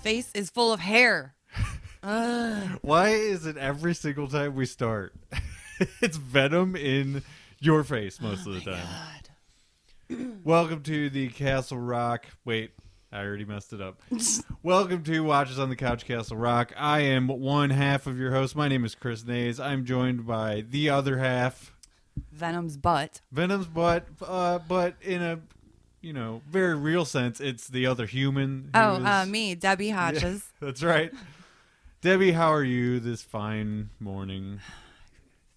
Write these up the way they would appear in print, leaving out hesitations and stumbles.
face is full of hair. Why is it every single time we start, it's venom in your face most of the time? God. Welcome to the Castle Rock. Wait, I already messed it up. Welcome to Watches on the Couch Castle Rock. I am one half of your host. My name is Chris Nays. I'm joined by the other half. Venom's butt. Venom's butt, but in a, very real sense, it's the other human. Me, Debbie Hodges. Yeah, that's right. Debbie, how are you this fine morning?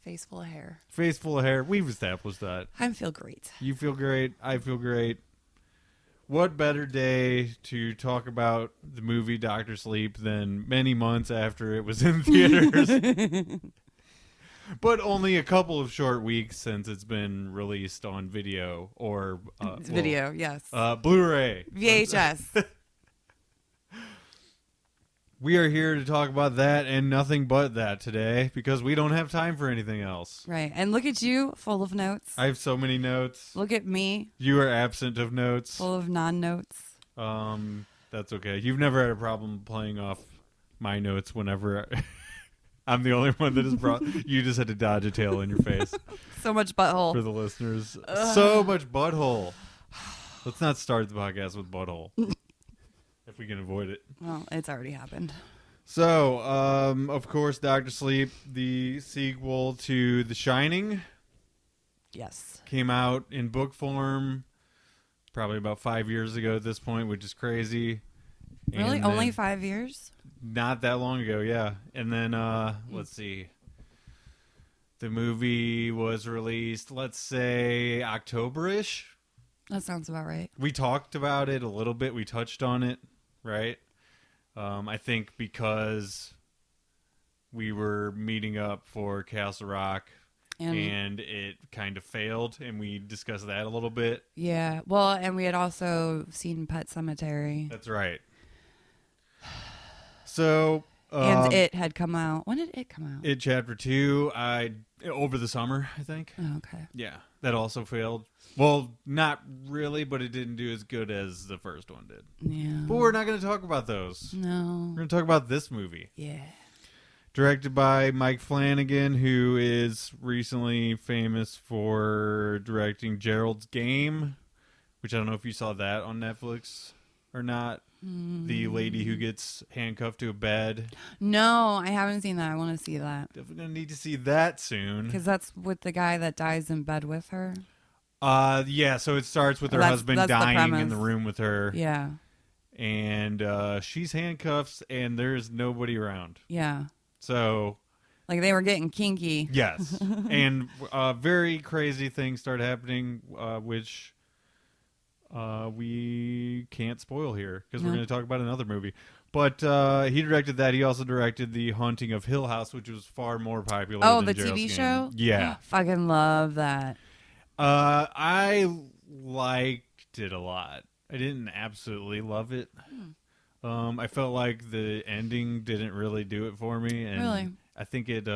Face full of hair. Face full of hair. We've established that. I feel great. You feel great. I feel great. What better day to talk about the movie Doctor Sleep than many months after it was in theaters? But only a couple of short weeks since it's been released on video or... video, yes. Blu-ray. VHS. We are here to talk about that and nothing but that today because we don't have time for anything else. Right. And look at you, full of notes. I have so many notes. Look at me. You are absent of notes. Full of non-notes. That's okay. You've never had a problem playing off my notes whenever I'm the only one that has brought... You just had to dodge a tail in your face. So much butthole. For the listeners. So much butthole. Let's not start the podcast with butthole. If we can avoid it. Well, it's already happened. So, of course, Doctor Sleep, the sequel to The Shining. Yes. Came out in book form probably about 5 years ago at this point, which is crazy. Really? And Only 5 years? Not that long ago, yeah. And then, let's see. The movie was released, let's say, October-ish. That sounds about right. We talked about it a little bit. We touched on it. Right? I think because we were meeting up for Castle Rock and it kind of failed, and we discussed that a little bit. Yeah. Well, and we had also seen Pet Sematary. That's right. So... and it had come out. When did it come out? It Chapter 2, over the summer, I think. Oh, okay. Yeah. That also failed. Well, not really, but it didn't do as good as the first one did. Yeah. But we're not going to talk about those. No. We're going to talk about this movie. Yeah. Directed by Mike Flanagan, who is recently famous for directing Gerald's Game, which I don't know if you saw that on Netflix or not. The lady who gets handcuffed to a bed. No, I haven't seen that. I want to see that. Definitely going to need to see that soon. Because that's with the guy that dies in bed with her. Yeah, so it starts with her husband dying in the room with her. Yeah. And she's handcuffed, and there's nobody around. Yeah. So... Like they were getting kinky. Yes. And very crazy things start happening, which... we can't spoil here because we're going to talk about another movie. But he directed that. He also directed The Haunting of Hill House, which was far more popular than the Gerald's TV Game. show? Yeah. Fucking love that. I liked it a lot. I didn't absolutely love it. I felt like the ending didn't really do it for me. And really? I think it...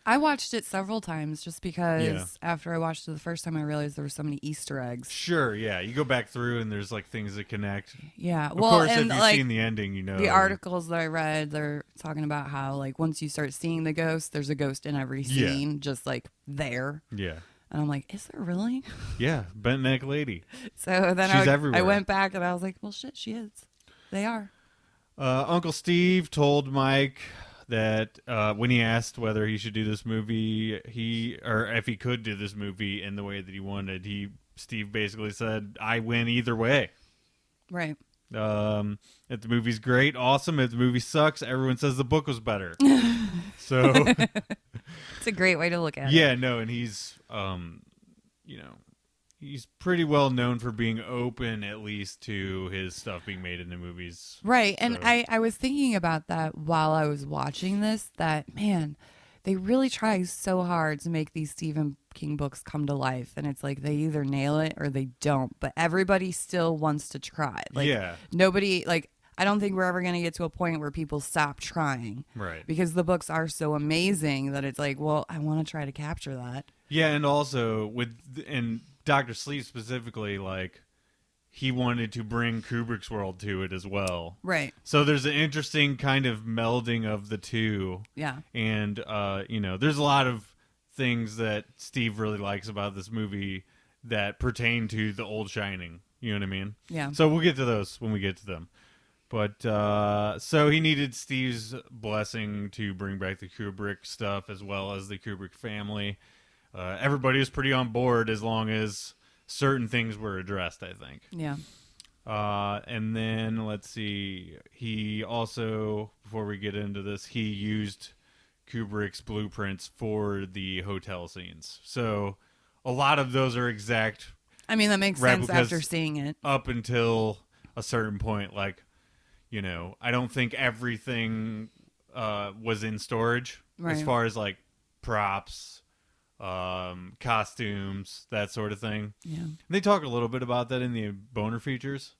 I watched it several times just because after I watched it the first time, I realized there were so many Easter eggs. Sure, yeah. You go back through and there's like things that connect. Yeah. Of course, if you've seen the ending, you know. The articles that I read, they're talking about how like once you start seeing the ghost, there's a ghost in every scene, just like there. Yeah. And I'm like, is there really? Yeah, bent neck lady. So then she's everywhere. I went back and I was like, well, shit, she is. They are. Uncle Steve told Mike that when he asked whether he should do this movie, or if he could do this movie in the way that he wanted, Steve basically said, "I win either way." Right. If the movie's great, awesome. If the movie sucks, everyone says the book was better. So it's a great way to look at it. Yeah, no, and he's he's pretty well known for being open, at least, to his stuff being made into movies. Right. And I was thinking about that while I was watching this, that, man, they really try so hard to make these Stephen King books come to life. And it's like they either nail it or they don't. But everybody still wants to try. Like, nobody, like, I don't think we're ever going to get to a point where people stop trying. Right. Because the books are so amazing that it's like, well, I want to try to capture that. Yeah, and also, and Doctor Sleep specifically, like, he wanted to bring Kubrick's world to it as well. Right. So there's an interesting kind of melding of the two. Yeah. And, there's a lot of things that Steve really likes about this movie that pertain to the old Shining. You know what I mean? Yeah. So we'll get to those when we get to them. But, so he needed Steve's blessing to bring back the Kubrick stuff as well as the Kubrick family. Everybody was pretty on board as long as certain things were addressed, I think. Yeah. And then, let's see, he also, before we get into this, he used Kubrick's blueprints for the hotel scenes. So a lot of those are exact. I mean, that makes sense after seeing it. Up until a certain point, like, I don't think everything was in storage as far as, like, props, costumes, that sort of thing. Yeah. They talk a little bit about that in the Boner features.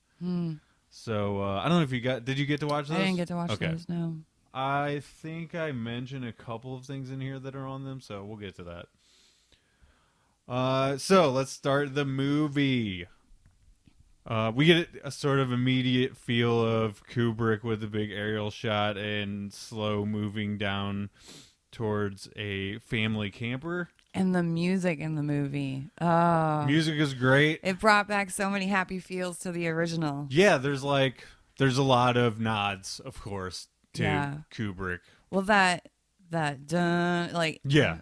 So I don't know if did you get to watch those? I didn't get to watch those, no. I think I mentioned a couple of things in here that are on them, so we'll get to that. So let's start the movie. We get a sort of immediate feel of Kubrick with a big aerial shot and slow moving down towards a family camper. And the music in the movie. Music is great. It brought back so many happy feels to the original. Yeah, there's a lot of nods, of course, to Kubrick. Well, that dun, like, yeah.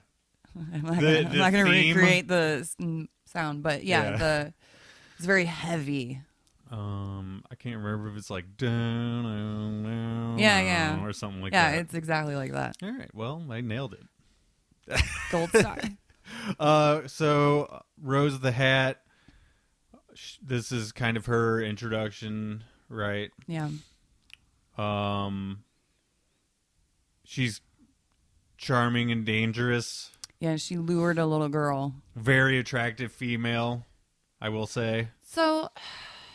I'm not going to recreate the sound, but it's very heavy. I can't remember if it's like dun, yeah, or something like that. that. Yeah, it's exactly like that. All right, well, I nailed it. Gold star. So Rose the Hat. This is kind of her introduction, right? Yeah. She's charming and dangerous. Yeah, she lured a little girl. Very attractive female, I will say. So,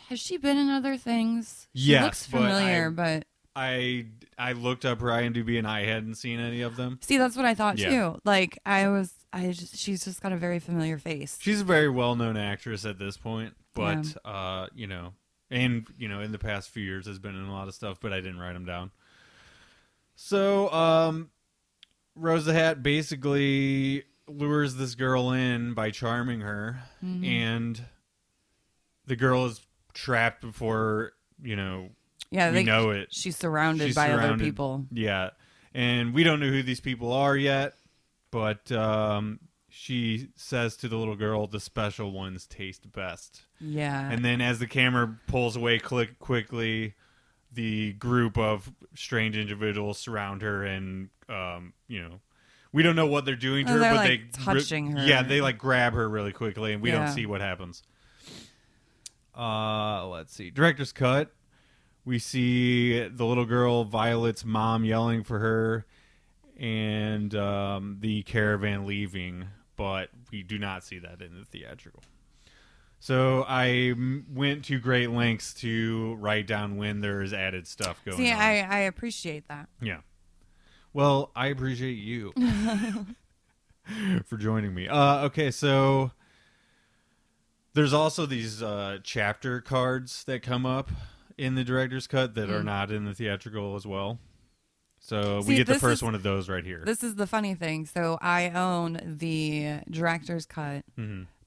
has she been in other ththings? She yes, looks familiar, but I looked up her IMDb and I hadn't seen any of them. See, that's what I thought too. Like she's just got a very familiar face. She's a very well-known actress at this point, but in the past few years has been in a lot of stuff, but I didn't write them down. So, Rose the Hat basically lures this girl in by charming her, and the girl is trapped before, we know it. She's surrounded by other people. Yeah, and we don't know who these people are yet, but she says to the little girl, the special ones taste best. Yeah. And then as the camera pulls away quickly, the group of strange individuals surround her and, we don't know what they're doing to her, but they touching her. Yeah, they grab her really quickly and we don't see what happens. Let's see. Director's cut. We see the little girl, Violet's mom, yelling for her and the caravan leaving, but we do not see that in the theatrical. So I went to great lengths to write down when there's added stuff going on. See, I appreciate that. Yeah. Well, I appreciate you for joining me. Okay, so there's also these chapter cards that come up in the director's cut that are not in the theatrical as well. So we get the first one of those right here. This is the funny thing. So I own the director's cut,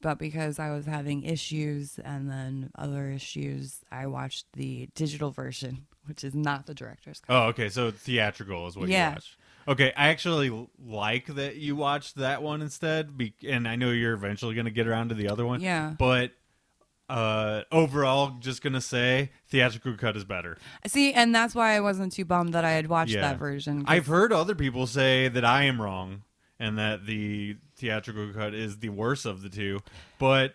but because I was having issues and then other issues, I watched the digital version, which is not the director's cut. Oh, okay. So theatrical is what you watched. Okay, I actually like that you watched that one instead, and I know you're eventually going to get around to the other one. Yeah. But overall, just going to say theatrical cut is better. See, and that's why I wasn't too bummed that I had watched that version. I've heard other people say that I am wrong and that the theatrical cut is the worst of the two, but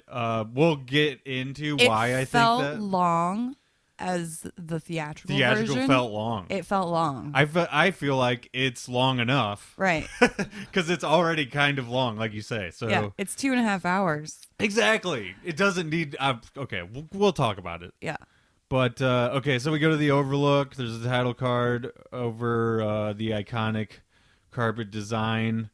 we'll get into why I think that. It felt long as the theatrical version. Felt long. It felt long. I feel like it's long enough. Right. Because it's already kind of long, like you say. So yeah, it's 2.5 hours. Exactly. It doesn't need... okay, we'll talk about it. Yeah. But, okay, so we go to the Overlook. There's a title card over the iconic carpet design.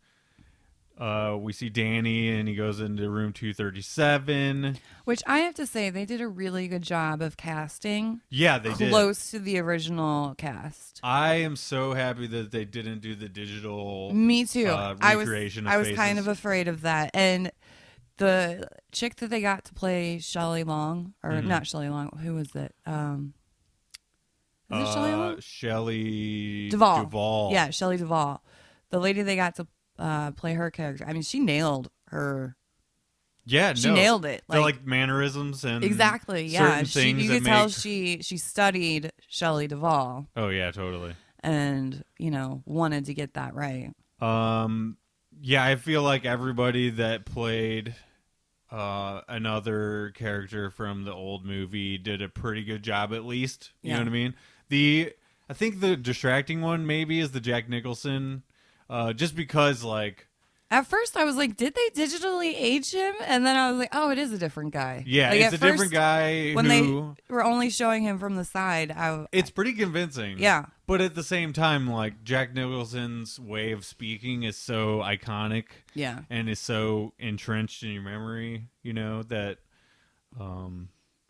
We see Danny, and he goes into room 237. Which I have to say, they did a really good job of casting. Yeah, they did. Close to the original cast. I am so happy that they didn't do the digital. Me too. Recreation I of was faces. kind of afraid of that. And the chick that they got to play Shelley Long, or not Shelley Long, who was it? Is it Shelley Long? Shelley Duvall. Yeah, Shelley Duvall. The lady they got to play her character. I mean, she nailed her. Yeah, she nailed it. Like mannerisms and exactly. Yeah, things you could tell she studied Shelley Duvall. Oh yeah, totally. And wanted to get that right. Yeah, I feel like everybody that played another character from the old movie did a pretty good job, at least. You know what I mean? I think the distracting one maybe is the Jack Nicholson. Just because, like... At first, I was like, did they digitally age him? And then I was like, oh, it is a different guy. Yeah, like, it's a different guy when they were only showing him from the side, it's pretty convincing. Yeah. But at the same time, like, Jack Nicholson's way of speaking is so iconic. Yeah. And is so entrenched in your memory, that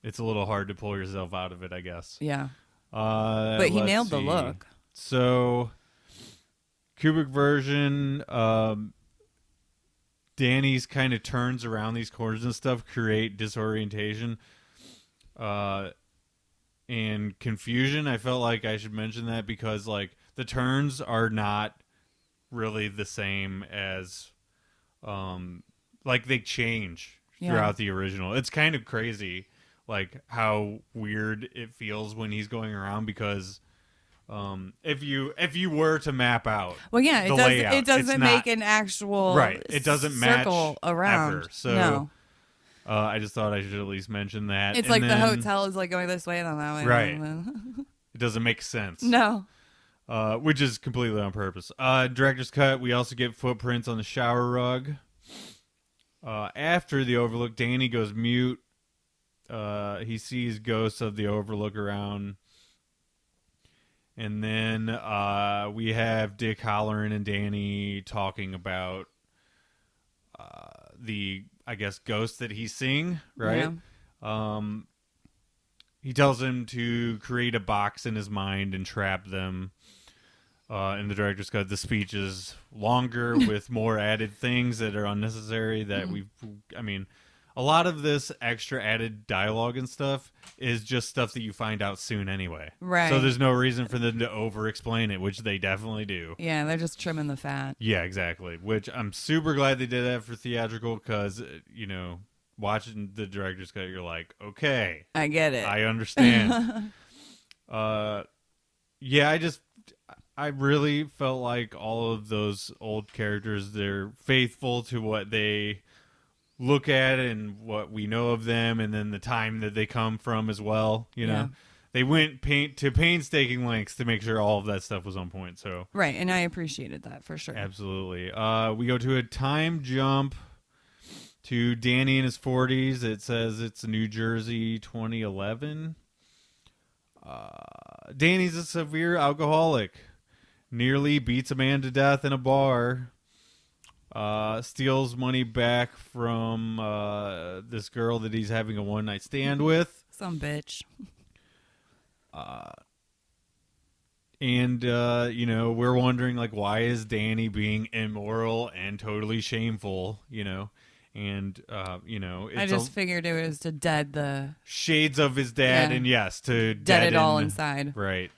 it's a little hard to pull yourself out of it, I guess. Yeah. But he nailed the look. So... Kubrick version, Danny's kind of turns around these corners and stuff create disorientation and confusion. I felt like I should mention that because, like, the turns are not really the same as, like, they change throughout the original. It's kind of crazy, like, how weird it feels when he's going around because... if you were to map out, well, yeah, it doesn't make an actual right. It doesn't circle match around. Ever. So, no. I just thought I should at least mention that. It's like the hotel is like going this way and then that way, right? It doesn't make sense. No. Which is completely on purpose. Director's cut. We also get footprints on the shower rug. After the Overlook, Danny goes mute. He sees ghosts of the Overlook around. And then we have Dick Halloran and Danny talking about the, I guess, ghost that he's seeing, right? Yeah. He tells him to create a box in his mind and trap them. In the director's cut, the speech is longer with more added things that are unnecessary that a lot of this extra added dialogue and stuff is just stuff that you find out soon anyway. Right. So there's no reason for them to over-explain it, which they definitely do. Yeah, they're just trimming the fat. Yeah, exactly. Which I'm super glad they did that for theatrical because, watching the director's cut, you're like, okay. I get it. I understand. Yeah, I really felt like all of those old characters, they're faithful to what they... look at and what we know of them and then the time that they come from as well. They went to painstaking lengths to make sure all of that stuff was on point. So right, and I appreciated that for sure. Absolutely. We go to a time jump to Danny in his 40s. It says it's New Jersey 2011. Danny's a severe alcoholic, nearly beats a man to death in a bar. Steals money back from this girl that he's having a one-night stand with. Some bitch. And we're wondering, like, why is Danny being immoral and totally shameful, And, I just figured it was to dead the... shades of his dad, and yes, to dead it all inside. Right.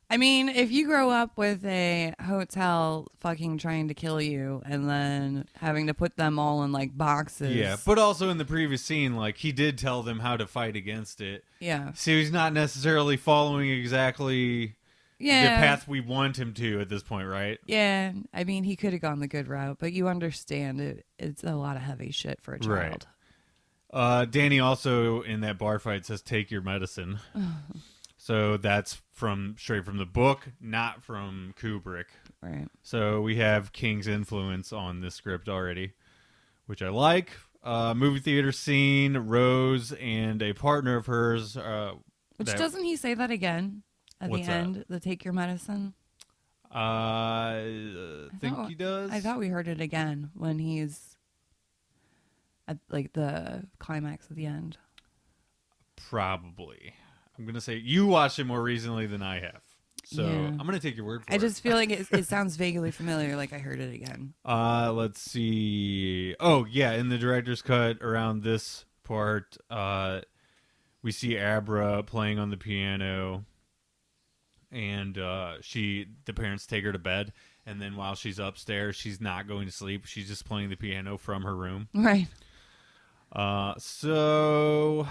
I mean, if you grow up with a hotel fucking trying to kill you and then having to put them all in, like, boxes. Yeah, but also in the previous scene, like, he did tell them how to fight against it. Yeah. So he's not necessarily following exactly the path we want him to at this point, right? Yeah. I mean, he could have gone the good route, but you understand it's a lot of heavy shit for a child. Right. Danny also, in that bar fight, says, take your medicine. So that's straight from the book, not from Kubrick. Right. So we have King's influence on this script already, which I like. Movie theater scene, Rose and a partner of hers. Doesn't he say that again at the end? That? The take your medicine? Think he does. I thought we heard it again when he's at like the climax at the end. Probably. I'm gonna say you watched it more recently than I have, so Yeah. I'm gonna take your word for it. I just feel like it sounds vaguely familiar, like I heard it again. Let's see. Oh yeah, in the director's cut around this part, we see Abra playing on the piano, and the parents take her to bed, and then while she's upstairs, she's not going to sleep. She's just playing the piano from her room. Right. So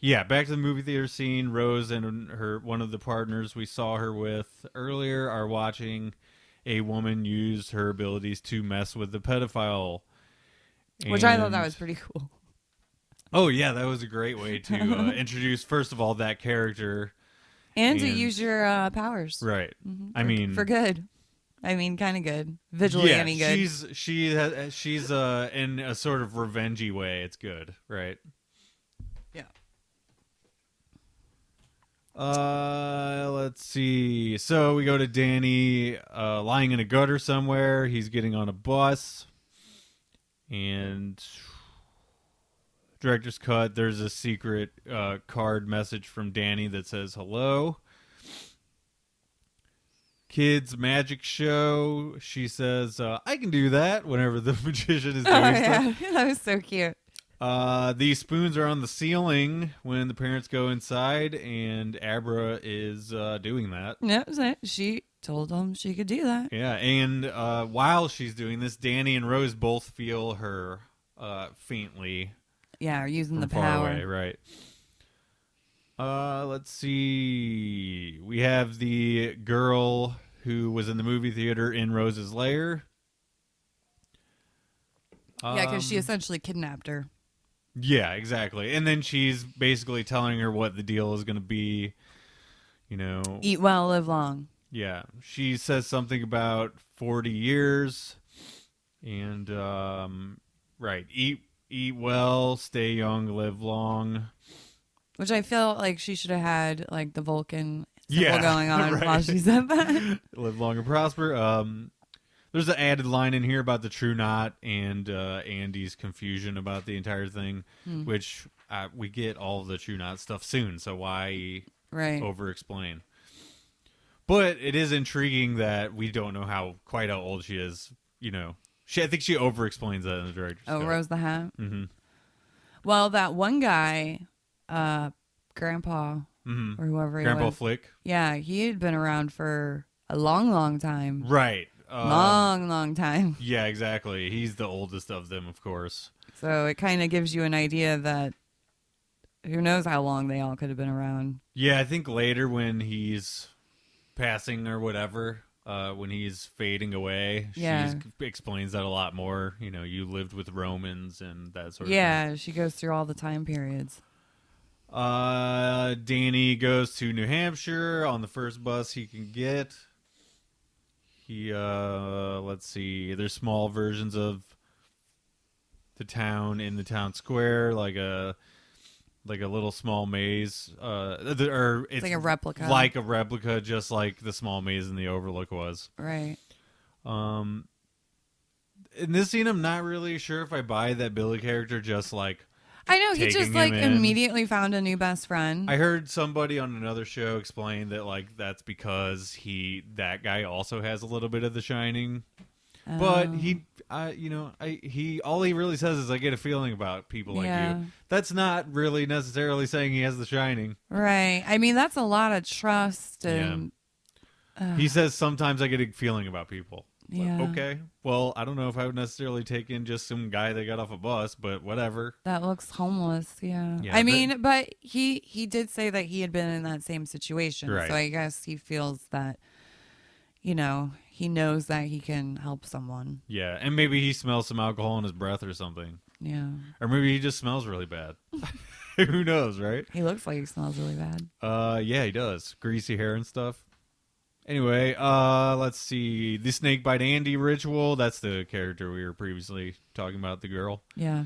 yeah, back to the movie theater scene. Rose and one of the partners we saw her with earlier are watching a woman use her abilities to mess with the pedophile. Which I thought that was pretty cool. Oh yeah, that was a great way to introduce, first of all, that character. And to use your powers. Right. Mm-hmm. I mean, for good. I mean, kind of good. Visually, yeah, any good. she's in a sort of revengey way. It's good, right? Yeah. Let's see. So we go to Danny lying in a gutter somewhere. He's getting on a bus, and director's cut. There's a secret card message from Danny that says hello. Kids magic show. She says, I can do that whenever the magician is doing stuff. Yeah. That was so cute. These spoons are on the ceiling when the parents go inside, and Abra is doing that. Yeah, she told them she could do that. Yeah, and while she's doing this, Danny and Rose both feel her faintly. Yeah, or using the far power. away, right. Let's see. We have the girl who was in the movie theater in Rose's lair. Yeah, because she essentially kidnapped her. Yeah, exactly. And then she's basically telling her what the deal is going to be. You know, Eat well, live long. yeah. She says something about 40 years. And, right. Eat well, stay young, live long. Which I feel like she should have had, like, the Vulcan symbol Yeah, going on right. while she said that. Live long and prosper. There's an added line in here about the true knot and Andy's confusion about the entire thing, which we get all of the true knot stuff soon, so why over-explain? But it is intriguing that we don't know quite how old she is. You know, I think she over-explains that in the director's cut. Rose the Hat? Mm-hmm. Well, that one guy, Grandpa, or whoever he Grandpa was. Flick? Yeah, he had been around for a long, long time. Right. Long time. Yeah, exactly. He's the oldest of them, of course. So it kind of gives you an idea that who knows how long they all could have been around. Yeah, I think later when he's passing or whatever, when he's fading away, she explains that a lot more. You know, you lived with Romans and that sort of thing. Yeah, she goes through all the time periods. Danny goes to New Hampshire on the first bus he can get. He, let's see, there's small versions of the town in the town square, like a little small maze. It's like a replica. Like a replica, just like the small maze in the Overlook was. Right. In this scene, I'm not really sure if I buy that Billy character just like I know, he just like in. immediately found a new best friend. I heard somebody on another show explain that like that's because that guy also has a little bit of The Shining, but he all he really says is I get a feeling about people like you. That's not really necessarily saying he has The Shining, right? I mean, that's a lot of trust, and he says sometimes I get a feeling about people. Yeah. Okay. Well, I don't know if I would necessarily take in just some guy that got off a bus, but whatever. That looks homeless. Yeah. Yeah, I mean, but he did say that he had been in that same situation. Right. So I guess he feels that, you know, he knows that he can help someone. Yeah. And maybe he smells some alcohol in his breath or something. Yeah. Or maybe he just smells really bad. Who knows, right? He looks like he smells really bad. Yeah, he does. Greasy hair and stuff. Anyway, let's see. The Snake Bite Andy ritual. That's the character we were previously talking about, the girl. Yeah.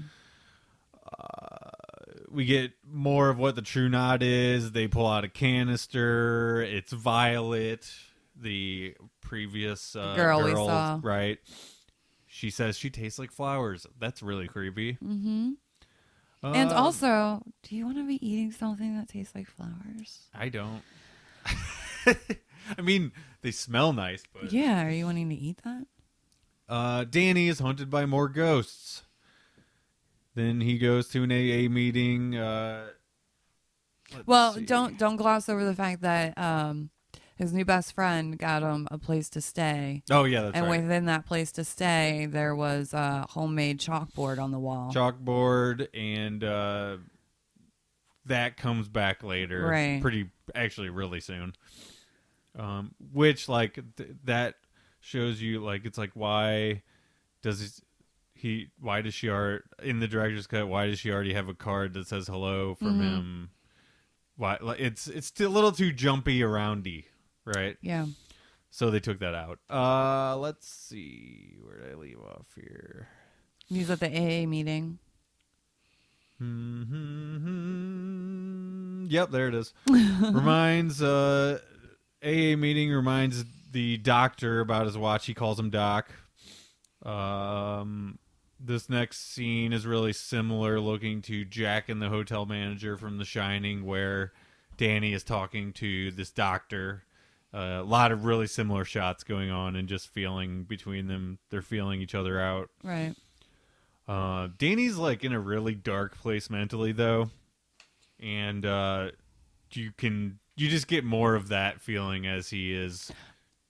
We get more of what the true knot is. They pull out a canister. It's violet. the previous girl we saw. right? She says she tastes like flowers. That's really creepy. Mm-hmm. And also, do you want to be eating something that tastes like flowers? I don't. I mean, they smell nice, but yeah, are you wanting to eat that? Danny is haunted by more ghosts. Then he goes to an AA meeting. Well, don't gloss over the fact that his new best friend got him a place to stay. Oh yeah, that's and right. within that place to stay, there was a homemade chalkboard on the wall. Chalkboard, and that comes back later. Right. Actually, really soon. Which that shows you it's like why does why does she in the director's cut? Why does she already have a card that says hello from him? Why it's still a little too jumpy aroundy, right? Yeah. So they took that out. Let's see, where did I leave off here? He's at the AA meeting. Yep, there it is. AA meeting reminds the doctor about his watch. He calls him Doc. This next scene is really similar looking to Jack and the hotel manager from The Shining, where Danny is talking to this doctor. A lot of really similar shots going on and just feeling between them. They're feeling each other out. Right. Danny's in a really dark place mentally, though. And you just get more of that feeling as he is.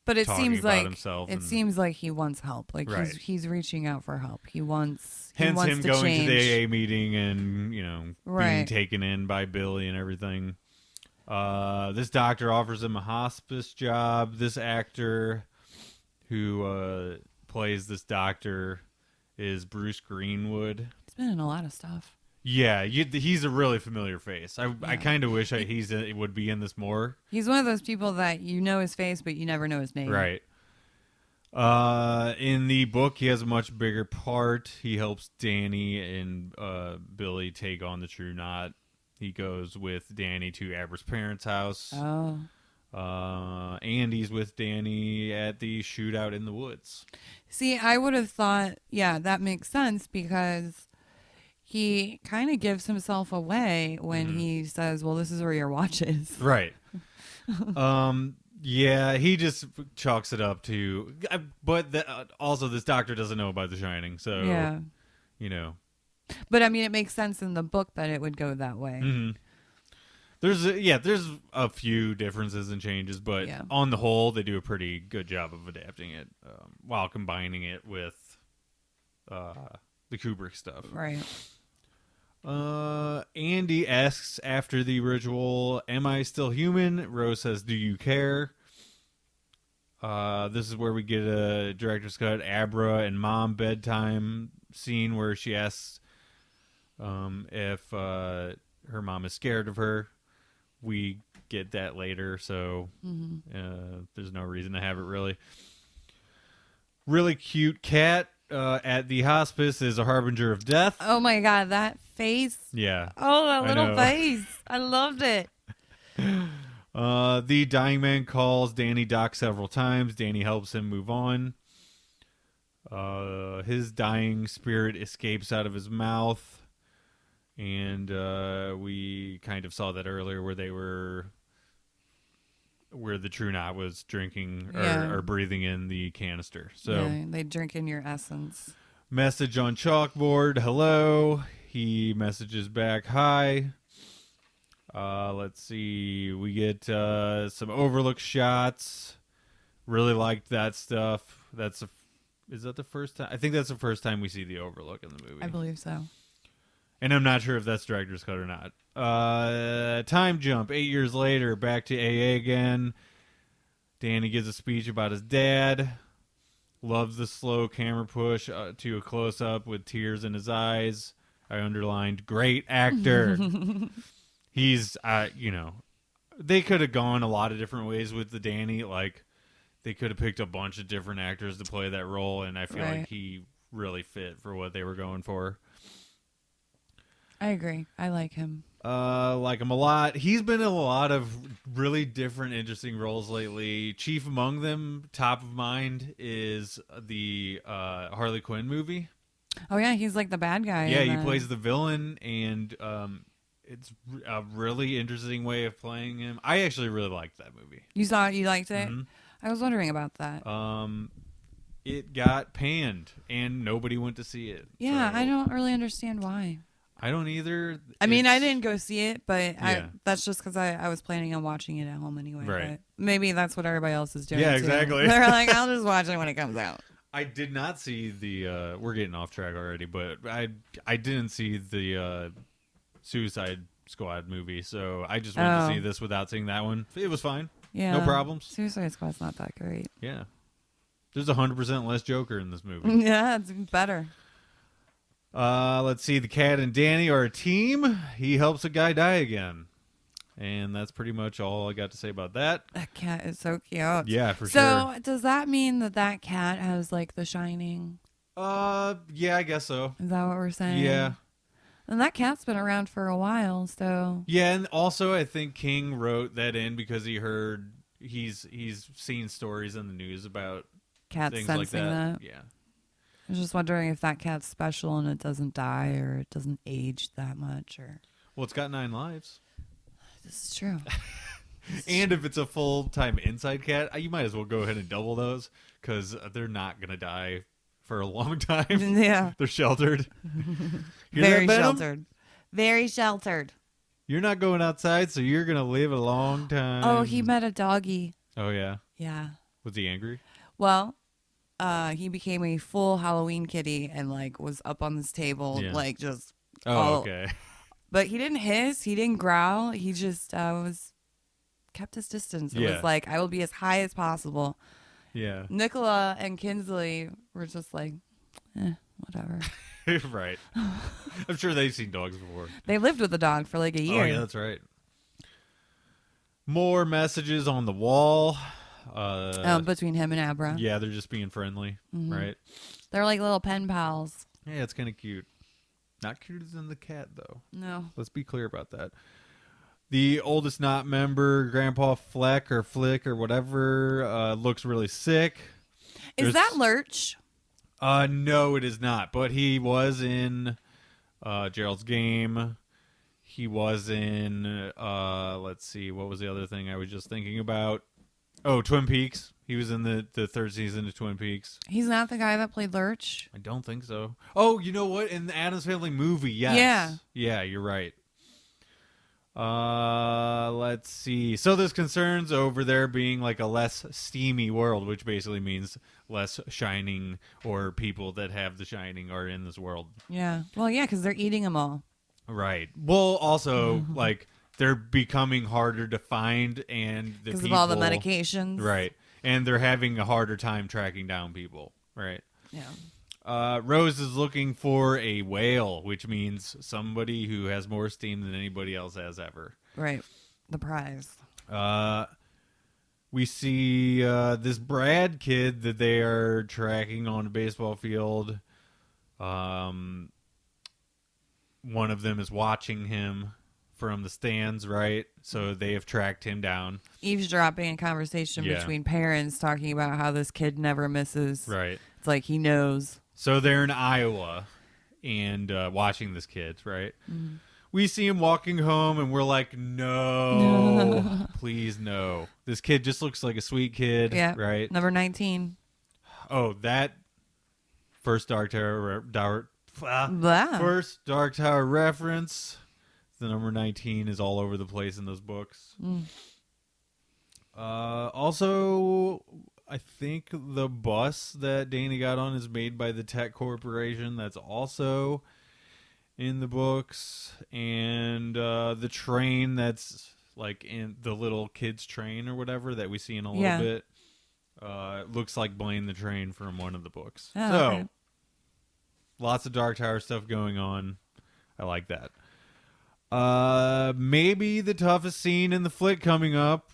But it seems like himself seems like he wants help. Like right. he's reaching out for help. He wants him to going change. to the AA meeting and right. being taken in by Billy and everything. This doctor offers him a hospice job. This actor who plays this doctor is Bruce Greenwood. He's been in a lot of stuff. Yeah, he's a really familiar face. I kind of wish he would be in this more. He's one of those people that you know his face, but you never know his name. Right. In the book, he has a much bigger part. He helps Danny and Billy take on the True Knot. He goes with Danny to Abra's parents' house. Oh. And he's with Danny at the shootout in the woods. See, I would have thought, yeah, that makes sense because he kind of gives himself away when he says, well, this is where your watch is. Right. Yeah, he just chalks it up to... But also, this doctor doesn't know about The Shining, so... Yeah. But, I mean, it makes sense in the book that it would go that way. Mm-hmm. There's a few differences and changes, but on the whole, they do a pretty good job of adapting it while combining it with the Kubrick stuff. Right. Andy asks after the ritual, "Am I still human?" Rose says, "Do you care?" This is where we get a director's cut Abra and Mom bedtime scene where she asks if her mom is scared of her. We get that later, so there's no reason to have it really. Really cute cat at the hospice is a harbinger of death. Oh my God, that face. Yeah. Oh, that little face. I loved it. The dying man calls Danny Doc several times. Danny helps him move on. His dying spirit escapes out of his mouth. And we kind of saw that earlier where the True Knot was drinking or breathing in the canister. So they drink in your essence. Message on chalkboard, hello. He messages back, hi. Let's see. We get some overlook shots. Really liked that stuff. Is that the first time? I think that's the first time we see the overlook in the movie. I believe so. And I'm not sure if that's director's cut or not. Time jump. 8 years later, back to AA again. Danny gives a speech about his dad. Loves the slow camera push to a close-up with tears in his eyes. I underlined, great actor. He's, they could have gone a lot of different ways with the Danny. They could have picked a bunch of different actors to play that role, and I feel like he really fit for what they were going for. I agree. I like him. Like him a lot. He's been in a lot of really different, interesting roles lately. Chief among them, top of mind, is the Harley Quinn movie. Oh yeah, he's like the bad guy. Yeah, in he the- plays the villain, and it's a really interesting way of playing him. I actually really liked that movie. You saw it? You liked it? Mhm. I was wondering about that. It got panned, and nobody went to see it. Yeah, So, I don't really understand why. I don't either. I mean, I It's- didn't go see it, but Yeah. that's just because I was planning on watching it at home anyway. Right. But maybe that's what everybody else is doing. Yeah, too. exactly. They're like, I'll just watch it when it comes out. I did not see the. We're getting off track already, but I didn't see the Suicide Squad movie, so I just went to see this without seeing that one. It was fine. Yeah, No problems. Suicide Squad's not that great. Yeah, there's 100% less Joker in this movie. Yeah, it's better. Let's see. The Cat and Danny are a team. He helps a guy die again, and that's pretty much all I got to say about that. That cat is so cute. Yeah, for So sure. does that mean that cat has like The Shining? Yeah, I guess so. Is that what we're saying? Yeah. And that cat's been around for a while, so Yeah, and also I think King wrote that in because he heard he's seen stories in the news about cat's things sensing like that. Yeah. I was just wondering if that cat's special and it doesn't die or it doesn't age that much. Or Well, it's got 9 lives. this is true. And if it's a full-time inside cat, you might as well go ahead and double those because they're not going to die for a long time. Yeah, They're sheltered. Hear very that, Venom? sheltered. Very sheltered. You're not going outside, so you're going to live a long time. Oh, he met a doggy. Oh, yeah? Yeah. Was he angry? Well, he became a full Halloween kitty and like was up on this table, Yeah. like just. Oh, all- okay. But he didn't hiss. He didn't growl. He just was kept his distance. It Yeah. was like, I will be as high as possible. Yeah. Nicola and Kinsley were just like, whatever. Right. I'm sure they've seen dogs before. They lived with the dog for like a year. Oh, yeah, that's right. More messages on the wall. Between him and Abra. Yeah, they're just being friendly, Mhm. right? They're like little pen pals. Yeah, it's kind of cute. Not cuter than the cat, though. No. Let's be clear about that. The oldest not member, Grandpa Fleck or Flick or whatever, looks really sick. Is that Lurch? No, it is not. But he was in Gerald's Game. He was in, let's see, what was the other thing I was just thinking about? Oh, Twin Peaks. He was in the third season of Twin Peaks. He's not the guy that played Lurch? I don't think so. Oh, you know what? In the Addams Family movie, yes. Yeah. Yeah, you're right. Let's see. So there's concerns over there being like a less steamy world, which basically means less shining or people that have the shining are in this world. Yeah. Well, yeah, because they're eating them all. Right. Well, also, like, they're becoming harder to find and the Because people... of all the medications. Right. And they're having a harder time tracking down people. Right. Yeah. Rose is looking for a whale, which means somebody who has more steam than anybody else has ever. Right. The prize. We see this Brad kid that they are tracking on a baseball field. One of them is watching him from the stands, right? So they have tracked him down. Eavesdropping a conversation Yeah. between parents talking about how this kid never misses. Right. It's like he knows. So they're in Iowa and watching this kid, right? Mm-hmm. We see him walking home and we're like, no, please no. This kid just looks like a sweet kid, Yeah. right? Number 19. Oh, that first Dark Tower, Blah. first Dark Tower reference. The number 19 is all over the place in those books. Mm. Also, I think the bus that Danny got on is made by the Tech Corporation. That's also in the books. And the train that's like in the little kids train or whatever that we see in a little bit looks like Blaine the Train from one of the books. Oh, so okay. lots of Dark Tower stuff going on. I like that. Maybe the toughest scene in the flick coming up.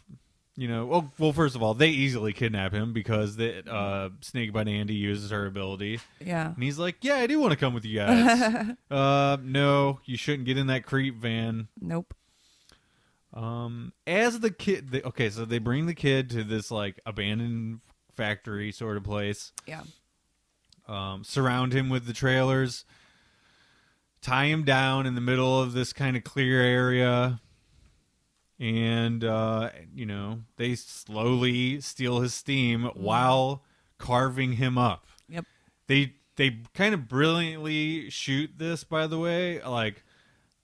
well, first of all, they easily kidnap him because the Snakebite Andy uses her ability. Yeah. And he's like, yeah, I do want to come with you guys. No, you shouldn't get in that creep van. Nope. As the kid, so they bring the kid to this like abandoned factory sort of place. Yeah. Surround him with the trailers, tie him down in the middle of this kind of clear area, and they slowly steal his steam while carving him up. Yep. They kind of brilliantly shoot this, by the way, like,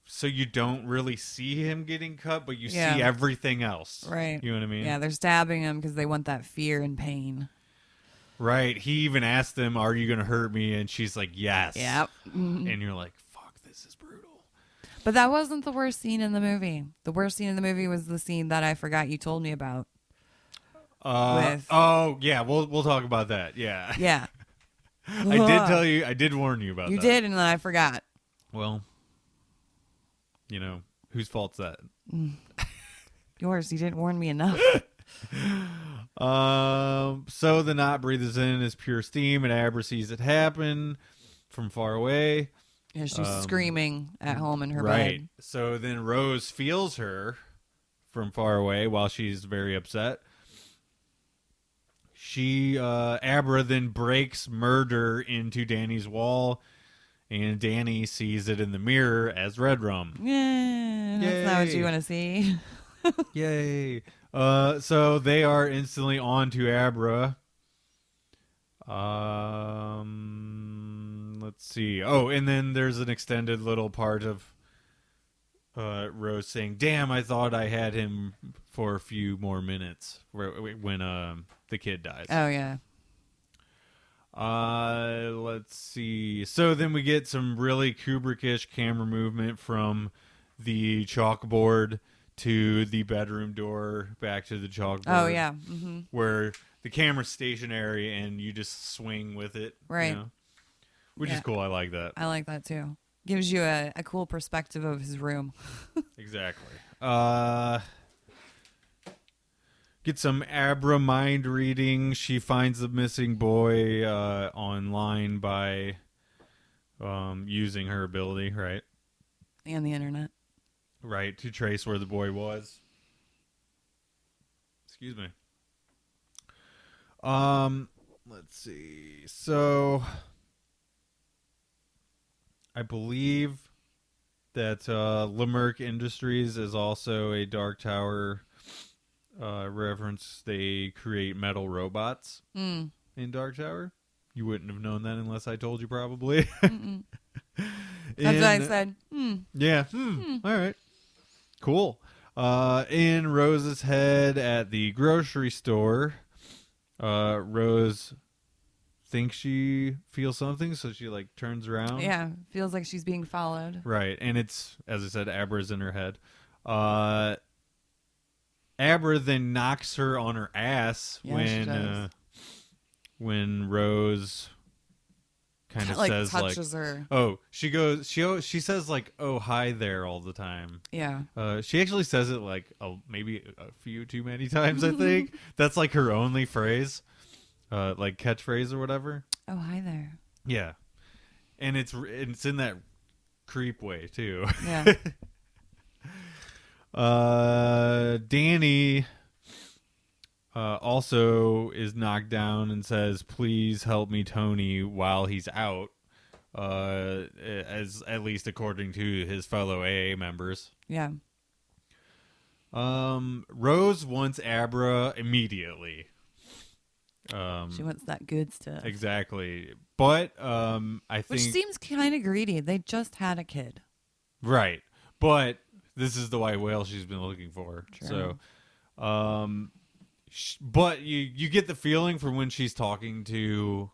so you don't really see him getting cut, but you see everything else. Right. You know what I mean? Yeah, they're stabbing him because they want that fear and pain. Right. He even asked them, are you going to hurt me? And she's like, yes. Yep. And you're like, fuck, this is brutal. But that wasn't the worst scene in the movie. The worst scene in the movie was the scene that I forgot you told me about. Oh, yeah. We'll talk about that. Yeah. Yeah. I did tell you. I did warn you about that. You did, and then I forgot. Well, whose fault's that? Yours. You didn't warn me enough. So the knot breathes in as pure steam, and Abra sees it happen from far away. Yeah, she's screaming at home in her right. bed. So then Rose feels her from far away while she's very upset. Abra then breaks murder into Danny's wall, and Danny sees it in the mirror as Red Rum. Yeah, that's not what you want to see. Yay. So they are instantly on to Abra. Let's see. Oh, and then there's an extended little part of Rose saying, damn, I thought I had him for a few more minutes when the kid dies. Oh, yeah. Let's see. So then we get some really Kubrick-ish camera movement from the chalkboard to the bedroom door, back to the chalkboard. Oh, yeah. Mm-hmm. Where the camera's stationary and you just swing with it. Right. Which is cool. I like that. I like that, too. Gives you a cool perspective of his room. Exactly. Get some Abra mind reading. She finds the missing boy online by using her ability, right? And the internet. Right, to trace where the boy was. Excuse me. Let's see. So I believe that Lemerck Industries is also a Dark Tower reference. They create metal robots in Dark Tower. You wouldn't have known that unless I told you, probably. That's what I said. Yeah. All right. Cool. In Rose's head at the grocery store, Rose thinks she feels something, so she like turns around. Yeah, feels like she's being followed. Right, and it's, as I said, Abra's in her head. Abra then knocks her on her ass when Rose kind of like says touches her. Oh, she says like, oh, hi there all the time. Yeah. She actually says it like maybe a few too many times, I think. That's like her only phrase, like catchphrase or whatever. Oh, hi there. Yeah. And it's in that creep way too. Yeah. Danny also is knocked down and says, please help me, Tony, while he's out, as at least according to his fellow AA members. Yeah. Rose wants Abra immediately. She wants that good stuff. Exactly. But I think, which seems kind of greedy. They just had a kid. Right. But this is the white whale she's been looking for. True. So, but you get the feeling from when she's talking to,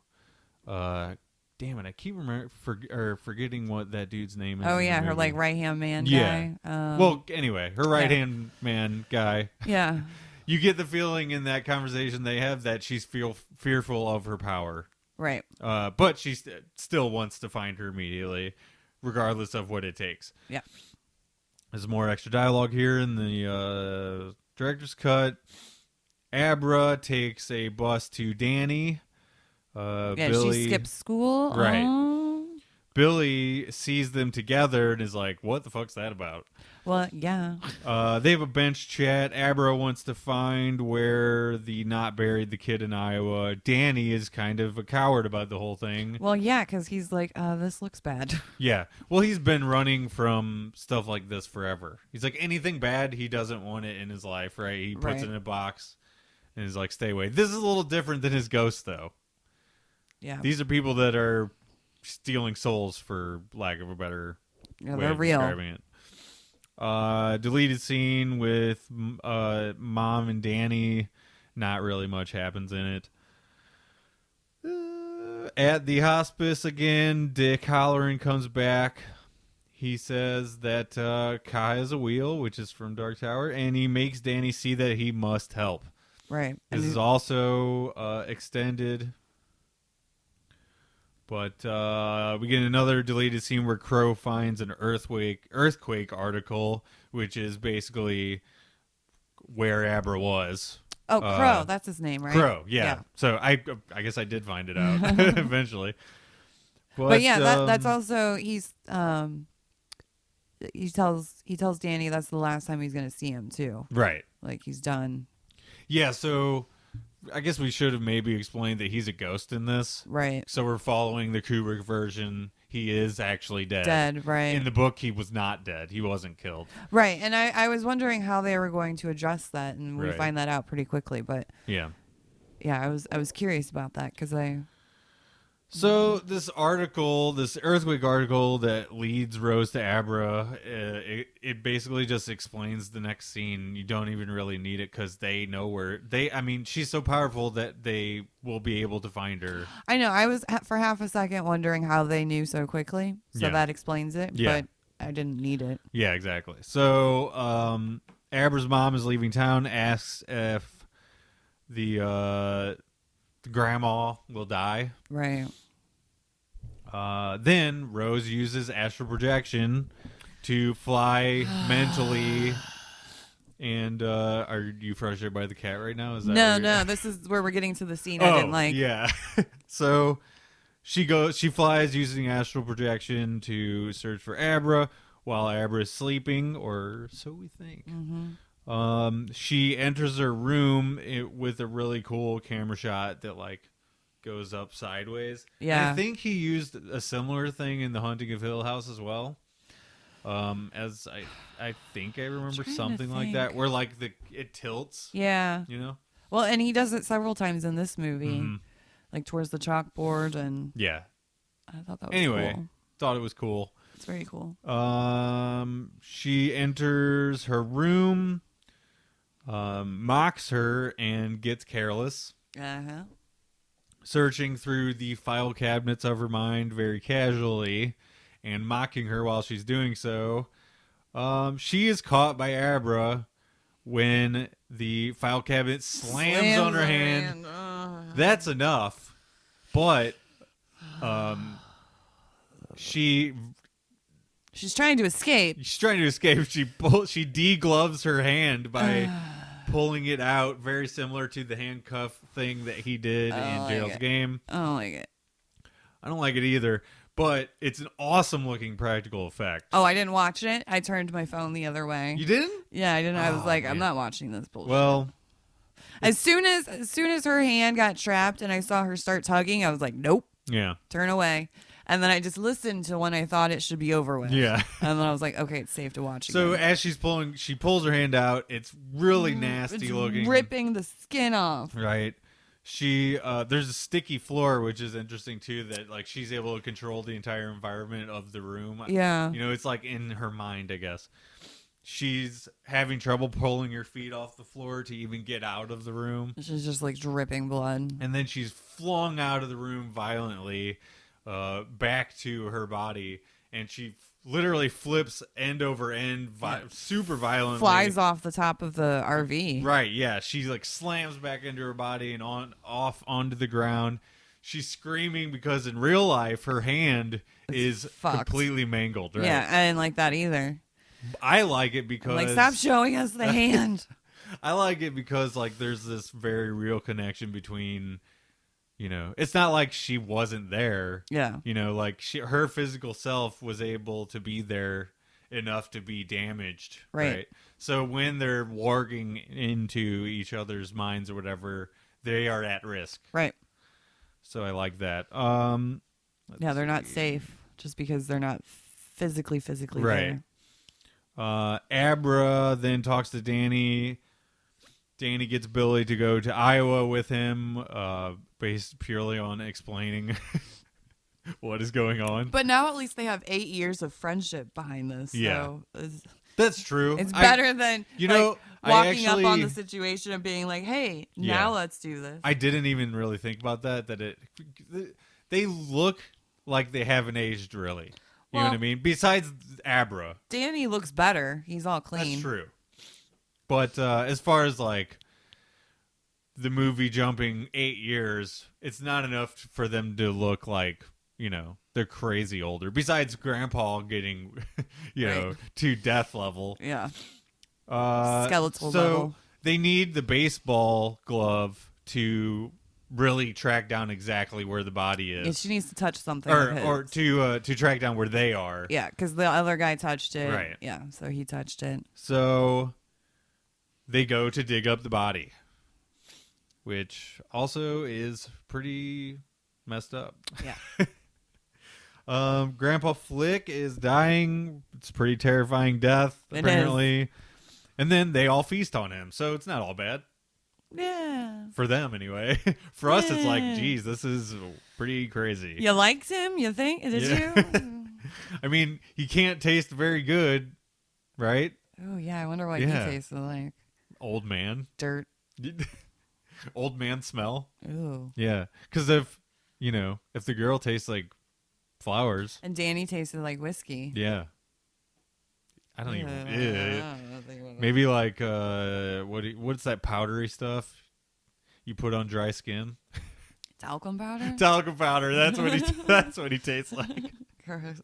damn it, I keep forgetting what that dude's name is. Oh yeah, her like right hand man yeah. guy. Well, anyway, her right hand man guy. Yeah. You get the feeling in that conversation they have that she's fearful of her power. Right. But she still wants to find her immediately, regardless of what it takes. Yeah. There's more extra dialogue here in the director's cut. Abra takes a bus to Danny. Yeah, Billy, she skips school. Right. Oh. Billy sees them together and is like, what the fuck's that about? Well, yeah. They have a bench chat. Abra wants to find where the not buried the kid in Iowa. Danny is kind of a coward about the whole thing. Well, yeah, because he's like, this looks bad. Yeah. Well, he's been running from stuff like this forever. He's like, anything bad, he doesn't want it in his life, right? He puts it in a box and is like, stay away. This is a little different than his ghost, though. Yeah. These are people that are stealing souls, for lack of a better way they're of real. describing it. Deleted scene with Mom and Danny. Not really much happens in it. At the hospice again, Dick Halloran comes back. He says that Kai is a wheel, which is from Dark Tower, and he makes Danny see that he must help. Right. This is also extended. But we get another deleted scene where Crow finds an earthquake article, which is basically where Abra was. Oh, Crow, that's his name, right? Crow, yeah. So I guess I did find it out eventually. But yeah, that's also he tells Danny that's the last time he's going to see him too. Right. Like he's done. Yeah, so I guess we should have maybe explained that he's a ghost in this. Right. So we're following the Kubrick version. He is actually dead. Dead, right. In the book, he was not dead. He wasn't killed. Right. And I was wondering how they were going to address that, and we find that out pretty quickly. But yeah, I was curious about that because So this article, this earthquake article that leads Rose to Abra, it basically just explains the next scene. You don't even really need it because they know where she's so powerful that they will be able to find her. I know. I was for half a second wondering how they knew so quickly. So that explains it. Yeah. But I didn't need it. Yeah, exactly. So Abra's mom is leaving town, asks if the grandma will die. Right. Then Rose uses astral projection to fly mentally. And are you frustrated by the cat right now? Is that no. This is where we're getting to the scene I didn't like. Yeah. So she flies using astral projection to search for Abra while Abra is sleeping, or so we think. Mm-hmm. She enters her room with a really cool camera shot that goes up sideways. Yeah. And I think he used a similar thing in The Haunting of Hill House as well. As I think I remember something like that, where it tilts. Yeah. You know? Well, and he does it several times in this movie, towards the chalkboard, and yeah. I thought that was cool. Thought it was cool. It's very cool. She enters her room, mocks her, and gets careless. Uh-huh. Searching through the file cabinets of her mind very casually and mocking her while she's doing so. She is caught by Abra when the file cabinet slams on her hand. That's enough. But she's trying to escape. She's trying to escape. She de-gloves her hand by pulling it out, very similar to the handcuff thing that he did in Gerald's Game. I don't like it. I don't like it either, but it's an awesome looking practical effect. Oh, I didn't watch it. I turned my phone the other way. You didn't? Yeah, I didn't. I was like, man. I'm not watching this bullshit. Well, as soon as her hand got trapped and I saw her start tugging, I was like, nope. Yeah. Turn away. And then I just listened to when I thought it should be over with. Yeah. And then I was like, okay, it's safe to watch again. So as she pulls her hand out. It's really nasty it's looking. Ripping the skin off. Right. There's a sticky floor, which is interesting too, that she's able to control the entire environment of the room. Yeah. It's in her mind, I guess. She's having trouble pulling her feet off the floor to even get out of the room. She's just dripping blood. And then she's flung out of the room violently. Back to her body, and she literally flips end over end super violently. Flies off the top of the RV. Right, yeah. She slams back into her body and off onto the ground. She's screaming because in real life her hand is completely mangled. Right? Yeah, I didn't like that either. I like it because stop showing us the hand. I like it because like there's this very real connection between, it's not like she wasn't there. Yeah. Like her physical self was able to be there enough to be damaged. Right. So when they're warging into each other's minds or whatever, they are at risk. Right. So I like that. They're not safe just because they're not physically right. there. Abra then talks to Danny. Danny gets Billy to go to Iowa with him, based purely on explaining what is going on. But now at least they have 8 years of friendship behind this. Yeah. So That's true. it's better than walking up on the situation and being like, hey, now let's do this. I didn't even really think about that they look like they haven't aged really. You know what I mean? Besides Abra. Danny looks better. He's all clean. That's true. But as far as like the movie jumping 8 years, it's not enough for them to look like, they're crazy older. Besides Grandpa getting, to death level. Yeah. Skeletal level. They need the baseball glove to really track down exactly where the body is. Yeah, she needs to touch something. Or to track down where they are. Yeah, because the other guy touched it. Right. Yeah, so he touched it. So they go to dig up the body, which also is pretty messed up. Yeah. Grandpa Flick is dying. It's a pretty terrifying death, apparently. It is. And then they all feast on him, so it's not all bad. Yeah. For them, anyway. For us, it's like, geez, this is pretty crazy. You liked him, you think? Did you? I mean, he can't taste very good, right? Oh, yeah. I wonder what he tasted like. Old man. Dirt. Old man smell. Ooh. Yeah. Because if the girl tastes like flowers. And Danny tasted like whiskey. Yeah. I don't even. Maybe like what's that powdery stuff you put on dry skin? Talcum powder. Talcum powder. That's what he tastes like. Gross.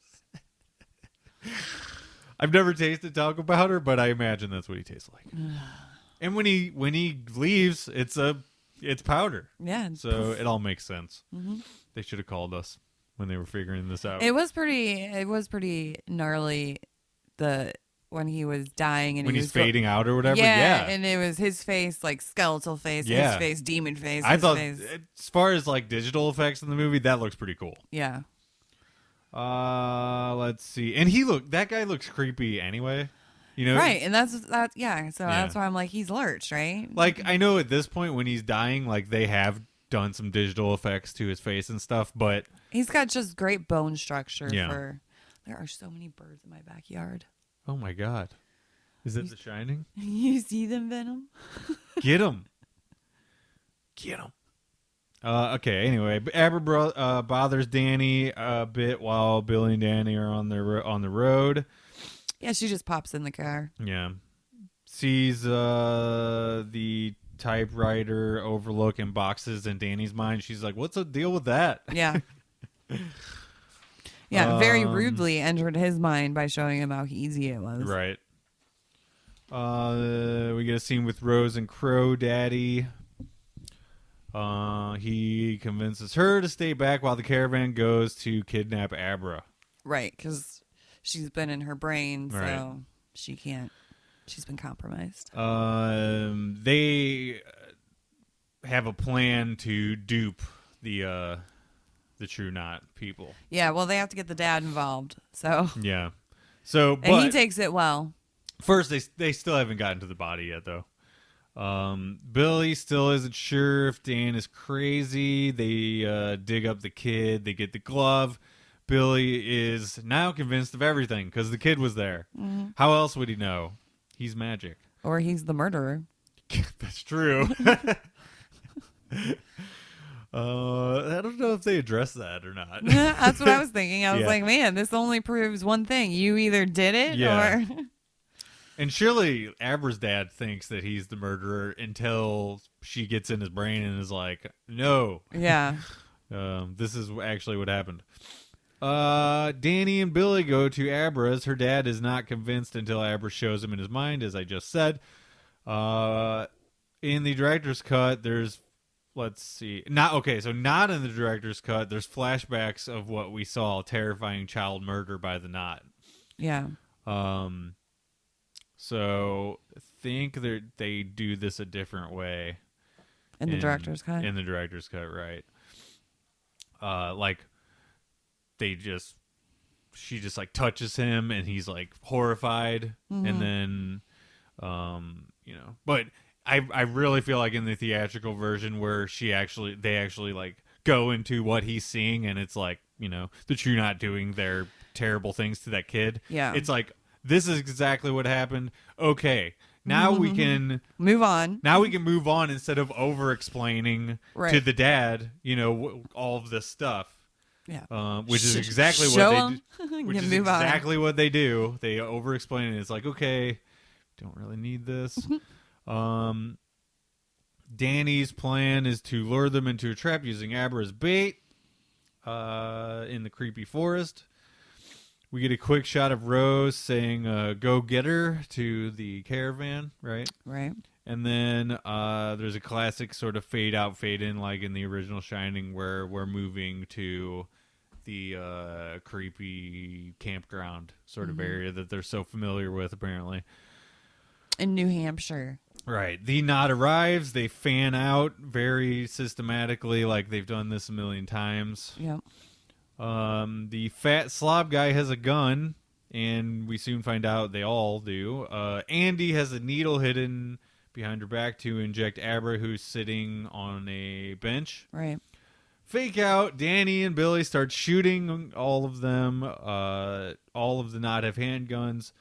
I've never tasted talcum powder, but I imagine that's what he tastes like. And when he leaves, it's powder. Yeah. So it all makes sense. Mm-hmm. They should have called us when they were figuring this out. It was pretty gnarly. When he was dying and when he he's was fading out or whatever. Yeah, and it was his face, like skeletal face, his face, demon face. I thought, as far as like digital effects in the movie, that looks pretty cool. Yeah. Let's see, and that guy looks creepy anyway. Right, and that's yeah. So that's why I'm like, he's lurched, right? Like I know at this point when he's dying, like they have done some digital effects to his face and stuff, but he's got just great bone structure. Yeah. There are so many birds in my backyard. Oh my God. Is it The Shining? You see them, Venom? Get him. Get him. Okay, anyway. Abra bothers Danny a bit while Billy and Danny are on the road. Yeah, she just pops in the car. Yeah. Sees the typewriter overlook and boxes in Danny's mind. She's like, what's the deal with that? Yeah. Yeah, very rudely entered his mind by showing him how easy it was. Right. We get a scene with Rose and Crow Daddy. He convinces her to stay back while the caravan goes to kidnap Abra. Right, because she's been in her brain, so she can't. She's been compromised. They have a plan to dupe the True Knot people. Yeah, well, they have to get the dad involved. So yeah, so and he takes it well. First, they still haven't gotten to the body yet, though. Billy still isn't sure if Dan is crazy. They dig up the kid. They get the glove. Billy is now convinced of everything because the kid was there. Mm-hmm. How else would he know? He's magic. Or he's the murderer. That's true. I don't know if they address that or not. That's what I was thinking. I was like, man, this only proves one thing. You either did it or... And surely Abra's dad thinks that he's the murderer until she gets in his brain and is like, no. Yeah. This is actually what happened. Danny and Billy go to Abra's. Her dad is not convinced until Abra shows him in his mind, as I just said. In the director's cut, there's let's see, not in the director's cut. There's flashbacks of what we saw: terrifying child murder by the knot. Yeah. So I think they do this a different way In the director's cut? In the director's cut, right. Like, she just, like, touches him, and he's, like, horrified, and then, but I really feel like in the theatrical version where they actually, like, go into what he's seeing, and it's, like, the True Knot doing their terrible things to that kid. Yeah. It's like, this is exactly what happened. Okay, now we can move on. Now we can move on instead of over-explaining to the dad, all of this stuff. Yeah. Which is exactly what they do. They over-explain it. It's like, okay, don't really need this. Danny's plan is to lure them into a trap using Abra as bait in the creepy forest. We get a quick shot of Rose saying, go get her to the caravan, right? Right. And then there's a classic sort of fade out, fade in, like in the original Shining, where we're moving to the creepy campground sort of area that they're so familiar with, apparently. In New Hampshire. Right. The knot arrives. They fan out very systematically, like they've done this a million times. Yep. The fat slob guy has a gun, and we soon find out they all do. Andy has a needle hidden behind her back to inject Abra, who's sitting on a bench. Right. Fake out. Danny and Billy start shooting all of them. All of the knot have handguns.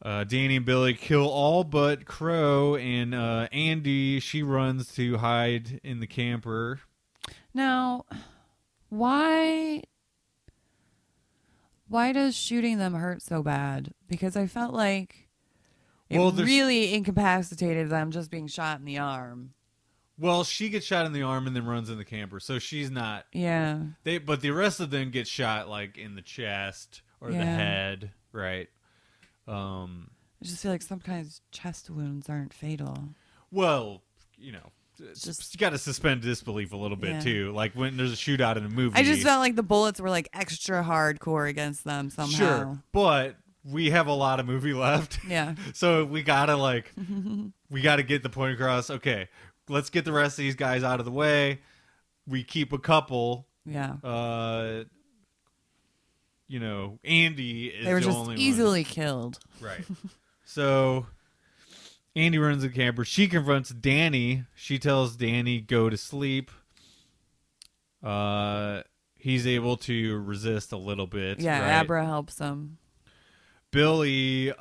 Danny and Billy kill all but Crow, and Andy, she runs to hide in the camper. Now, why does shooting them hurt so bad? Because I felt like it really incapacitated them just being shot in the arm. Well, she gets shot in the arm and then runs in the camper, so she's not. Yeah. But the rest of them get shot like in the chest or the head, right? I just feel like sometimes chest wounds aren't fatal. Well, you got to suspend disbelief a little bit too. Like when there's a shootout in a movie. I just felt like the bullets were like extra hardcore against them somehow. Sure, but we have a lot of movie left. Yeah. So we gotta get the point across. Okay, let's get the rest of these guys out of the way. We keep a couple. Yeah. Andy is they were the just only easily one. Killed. Right. So Andy runs the camper. She confronts Danny. She tells Danny, go to sleep. He's able to resist a little bit. Yeah, right? Abra helps him. Billy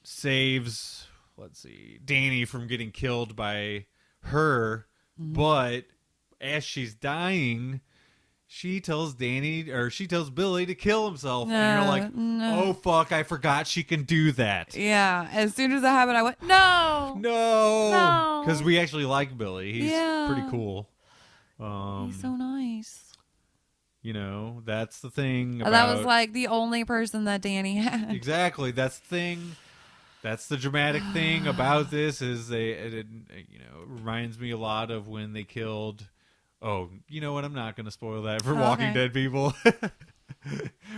saves, Danny from getting killed by her. Mm-hmm. But as she's dying, she tells Billy to kill himself. And you're like, oh, fuck, I forgot she can do that. Yeah. As soon as that happened, I went, no. Because we actually like Billy. He's pretty cool. He's so nice. That's the thing. That was like the only person that Danny had. Exactly. That's the thing. That's the dramatic thing about this is it reminds me a lot of when they killed... Oh, you know what? I'm not going to spoil that for Walking Dead people.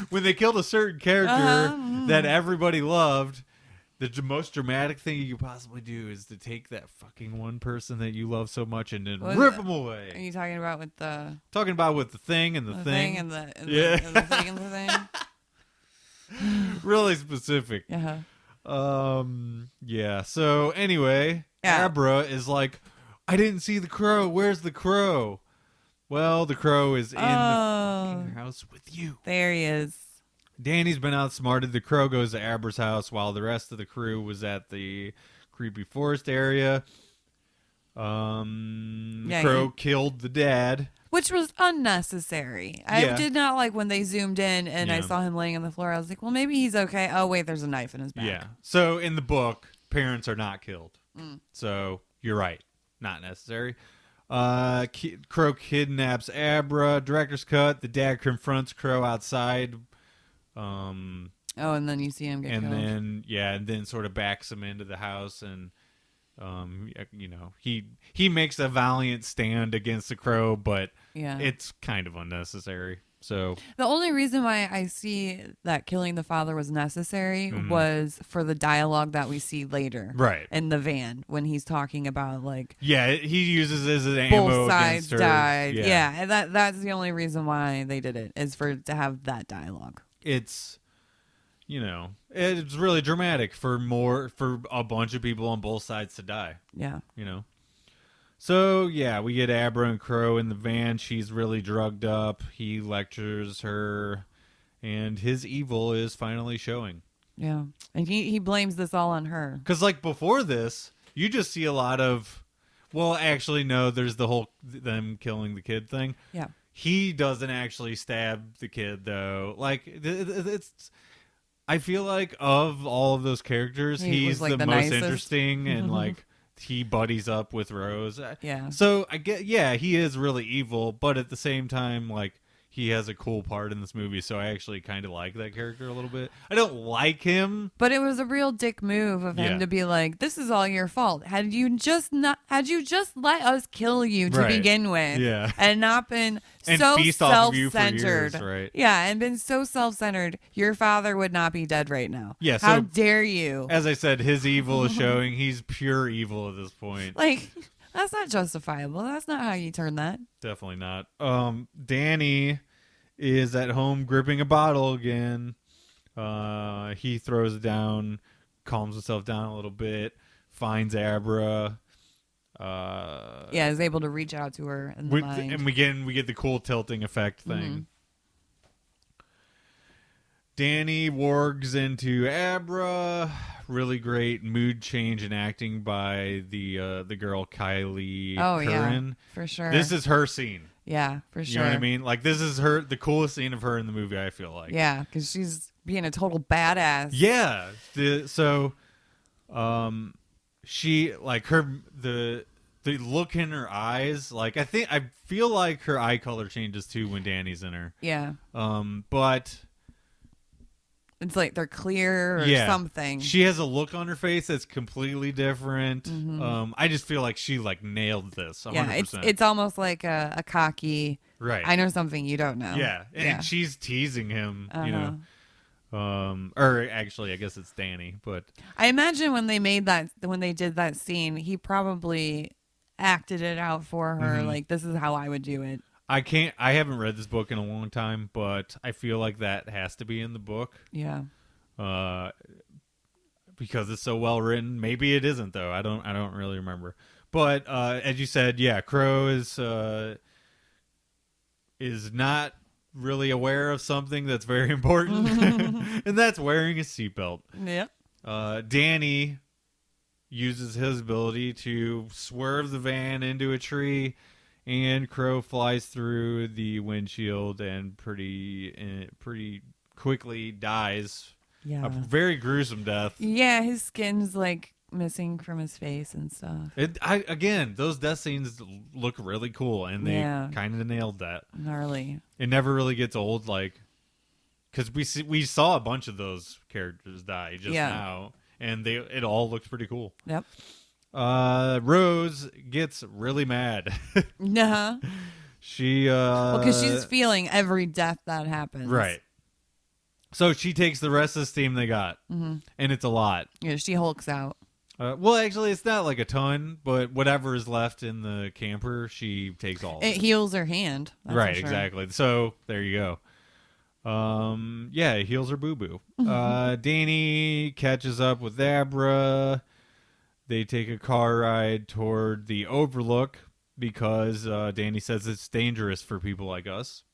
When they killed a certain character that everybody loved, the most dramatic thing you could possibly do is to take that fucking one person that you love so much and then rip them away. Are you talking about with the... Talking about with the thing and the thing. And the thing and the thing? Really specific. Yeah. Yeah. So anyway, Abra is like, I didn't see the crow. Where's the crow? Well, the crow is in the house with you. There he is. Danny's been outsmarted. The crow goes to Abra's house while the rest of the crew was at the creepy forest area. The crow killed the dad. Which was unnecessary. I did not like when they zoomed in and I saw him laying on the floor. I was like, well, maybe he's okay. Oh, wait, there's a knife in his back. Yeah. So in the book, parents are not killed. So you're right. Not necessary. Crow kidnaps Abra. Director's cut. The dad confronts Crow outside. Oh, and then you see him get and killed. and then sort of backs him into the house, and he makes a valiant stand against the crow, but it's kind of unnecessary. So the only reason why I see that killing the father was necessary was for the dialogue that we see later, right, in the van when he's talking about he uses it as an ammo both sides against her. died. Yeah, and that's the only reason why they did it, is to have that dialogue. It's it's really dramatic for a bunch of people on both sides to die. Yeah. So, we get Abra and Crow in the van. She's really drugged up. He lectures her, and his evil is finally showing. Yeah. And he blames this all on her. Because, before this, you just see a lot of... Well, actually, no, there's the whole them killing the kid thing. Yeah. He doesn't actually stab the kid, though. It's... I feel like of all of those characters, he's the most nicest. Interesting, and, he buddies up with Rose. Yeah. So I get, he is really evil, but at the same time, he has a cool part in this movie, so I actually kind of like that character a little bit. I don't like him, but it was a real dick move of him to be like, "This is all your fault. Had you just let us kill you to begin with, and not been and so feast off of you for self-centered, years, right? Yeah, and been so self-centered, your father would not be dead right now. Yeah, how dare you? As I said, his evil is showing. He's pure evil at this point. That's not justifiable. That's not how you turn that. Definitely not. Danny is at home gripping a bottle again. He throws it down, calms himself down a little bit, finds Abra. Is able to reach out to her in the mind. And we get the cool tilting effect thing. Mm-hmm. Danny wargs into Abra. Really great mood change in acting by the girl Kylie Curran. Yeah, for sure. This is her scene. Yeah, for sure. You know what I mean? This is the coolest scene of her in the movie, I feel like. Yeah, because she's being a total badass. Yeah. She the look in her eyes, I feel like her eye color changes too when Danny's in her. Yeah. But it's like they're clear or something. She has a look on her face that's completely different. Mm-hmm. I just feel like she nailed this 100%. Yeah, it's almost like a cocky, right, I know something you don't know. Yeah, and she's teasing him, or actually I guess it's Danny, but I imagine when they did that scene, he probably acted it out for her, this is how I would do it. I haven't read this book in a long time, but I feel like that has to be in the book. Yeah. Because it's so well written. Maybe it isn't though. I don't really remember. But as you said, Crow is not really aware of something that's very important, and that's wearing a seatbelt. Yeah. Danny uses his ability to swerve the van into a tree, and Crow flies through the windshield and pretty quickly dies. Yeah. A very gruesome death. Yeah, his skin's missing from his face and stuff. Again, those death scenes look really cool, and they kind of nailed that. Gnarly. It never really gets old, because we saw a bunch of those characters die just now, and it all looks pretty cool. Yep. Rose gets really mad. Uh-huh. She because she's feeling every death that happens. Right. So she takes the rest of the steam they got, and it's a lot. Yeah, she hulks out. Well, actually, it's not a ton, but whatever is left in the camper, she takes all of it. It heals her hand. Right, exactly. So there you go. It heals her boo-boo. Danny catches up with Abra. They take a car ride toward the Overlook because Danny says it's dangerous for people like us.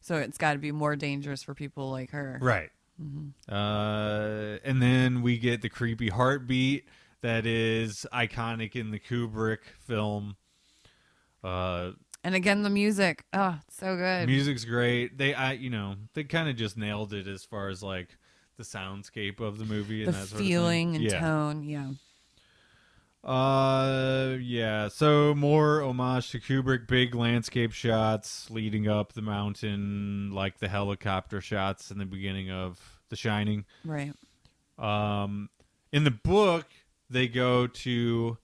So it's got to be more dangerous for people like her. Right. Mm-hmm. And then we get the creepy heartbeat that is iconic in the Kubrick film. And again, the music. Oh, it's so good. Music's great. They kind of just nailed it as far as the soundscape of the movie and the that sort feeling of thing. and tone. Yeah. So more homage to Kubrick, big landscape shots leading up the mountain, like the helicopter shots in the beginning of The Shining. Right. In the book, they go to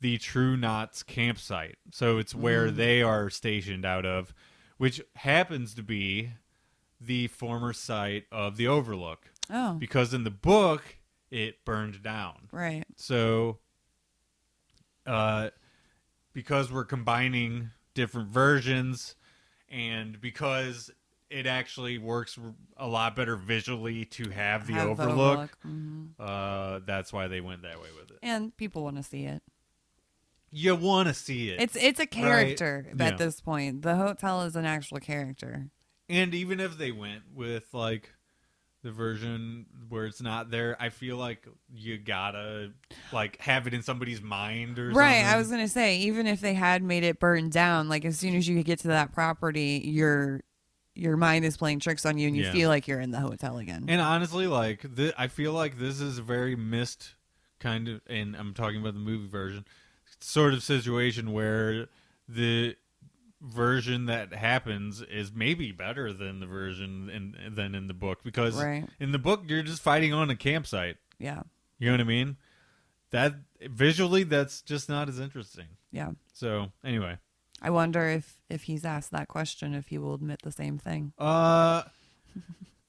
the True Knots campsite. So it's where they are stationed out of, which happens to be the former site of the Overlook. Oh. Because in the book, it burned down. Right. So, because we're combining different versions, and because it actually works a lot better visually to have the Overlook. That's why they went that way with it. And people want to see it. You want to see it. It's a character right? at this point. The hotel is an actual character. And even if they went with like the version where it's not there, I feel like you gotta like have it in somebody's mind or something. Right. I was gonna say, even if they had made it burn down, like as soon as you get to that property, your mind is playing tricks on you, and you feel like you're in the hotel again. And honestly, like I feel like this is a very missed kind of, and I'm talking about the movie version, sort of situation where the version that happens is maybe better than the version than in the book, because in the book you're just fighting on a campsite. Yeah. You know what I mean? That visually, that's just not as interesting. Yeah. So anyway. I wonder if he's asked that question, if he will admit the same thing.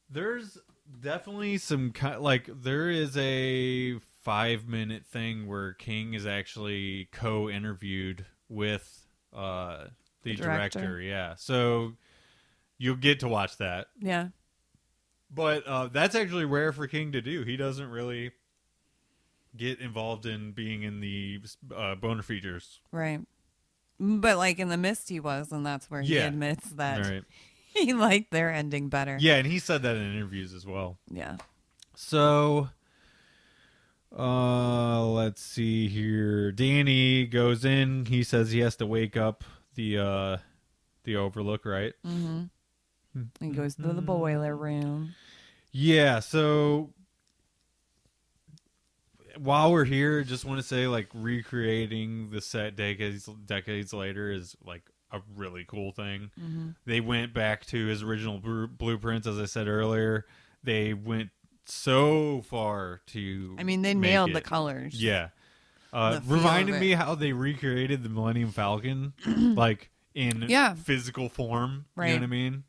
There's definitely some like there is a 5-minute thing where King is actually co-interviewed with the director. Yeah, so you'll get to watch that. Yeah, but that's actually rare for King to do. He doesn't really get involved in being in the boner features, right? But like in The Mist, he was, and that's where he admits that he liked their ending better. Yeah, and he said that in interviews as well. Yeah. So, let's see here. Danny goes in. He says he has to wake up the Overlook, right? Mm-hmm. He goes to the boiler room. Yeah. So while we're here, just want to say, like, recreating the set decades later is like a really cool thing. They went back to his original blueprints, as I said earlier. They went so far to. I mean, they nailed the colors. Yeah. Reminded me how they recreated the Millennium Falcon, like in physical form. Right. You know what I mean?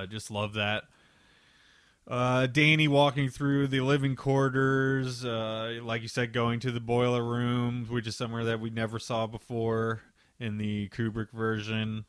Just love that. Danny walking through the living quarters, like you said, going to the boiler room, which is somewhere that we never saw before in the Kubrick version.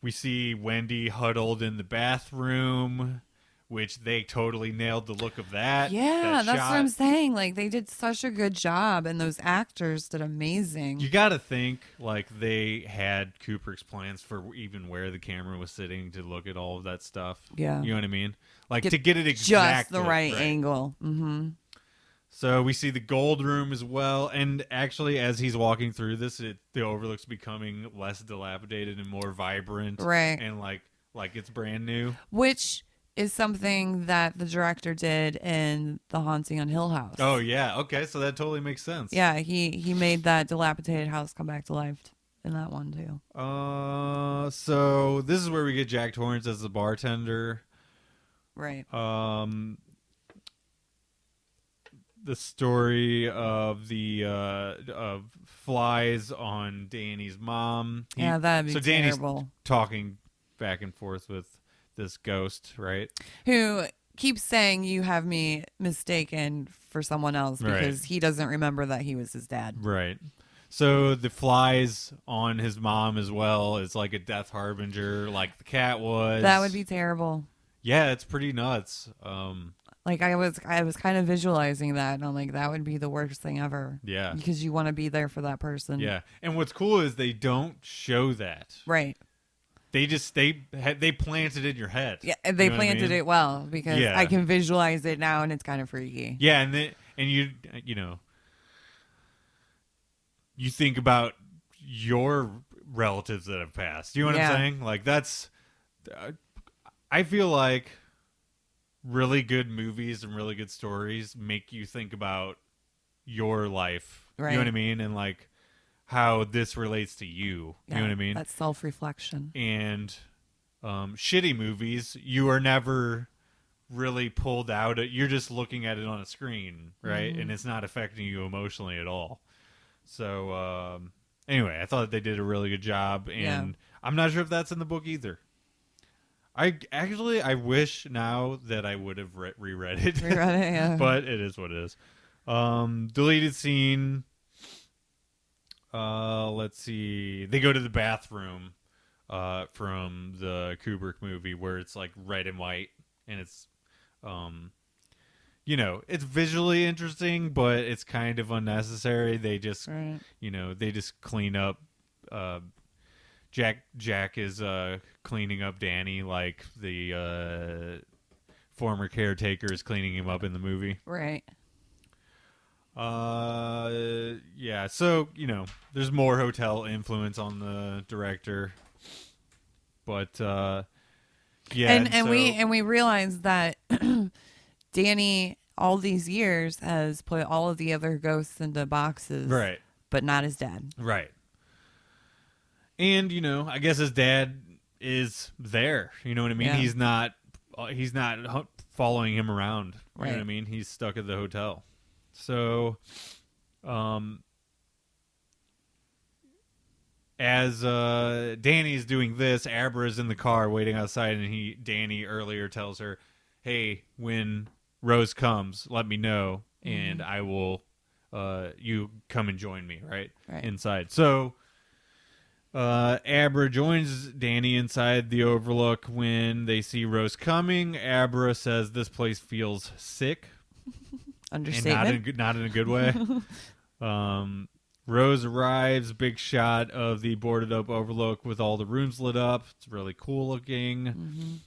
We see Wendy huddled in the bathroom, which they totally nailed the look of that. Yeah, that's what I'm saying. Like, they did such a good job, and those actors did amazing. You got to think, like, they had Kubrick's plans for even where the camera was sitting to look at all of that stuff. Yeah. You know what I mean? Like, to get it exact. Just the right angle. Mm-hmm. So we see the gold room as well. And actually, as he's walking through this, the Overlook's becoming less dilapidated and more vibrant. Right. And, like it's brand new. Which is something that the director did in The Haunting on Hill House. Oh, yeah. Okay, so that totally makes sense. Yeah, he made that dilapidated house come back to life in that one, too. So this is where we get Jack Torrance as the bartender. Right. The story of the of flies on Danny's mom. That'd be terrible. Danny's talking back and forth with this ghost, right? Who keeps saying, you have me mistaken for someone else, because he doesn't remember that he was his dad. Right. So the flies on his mom as well is like a death harbinger, like the cat was. That would be terrible. Yeah, it's pretty nuts. Like I was kind of visualizing that, and I'm like, that would be the worst thing ever. Yeah. Because you want to be there for that person. Yeah. And what's cool is they don't show that. Right. They just they planted it in your head. Yeah, they planted it well, because I can visualize it now, and it's kind of freaky. Yeah, and you know, you think about your relatives that have passed. You know what I'm saying? Like, that's I feel like really good movies and really good stories make you think about your life. Right. You know what I mean? And like how this relates to you. You know what I mean? That's self-reflection. And shitty movies, you are never really pulled out. You're just looking at it on a screen, right? And it's not affecting you emotionally at all. So anyway, I thought they did a really good job, and I'm not sure if that's in the book either. I wish now that I would have reread it. But it is what it is. Deleted scene. Let's see. They go to the bathroom from the Kubrick movie where it's like red and white, and it's it's visually interesting, but it's kind of unnecessary. They just they just clean up. Jack is cleaning up Danny like the former caretaker is cleaning him up in the movie. Right. Yeah, so, there's more hotel influence on the director. But and we realized that Danny all these years has put all of the other ghosts into boxes. Right. But not his dad. Right. And, I guess his dad is there. You know what I mean? Yeah. He's not following him around. You know what I mean? He's stuck at the hotel. So, as Danny's doing this, Abra's in the car waiting outside, and Danny earlier tells her, "Hey, when Rose comes, let me know, and I will, you come and join me, right? Inside." So, Abra joins Danny inside the Overlook when they see Rose coming. Abra says this place feels sick. Understatement. And not in a good way. Rose arrives, big shot of the boarded up Overlook with all the rooms lit up. It's really cool looking.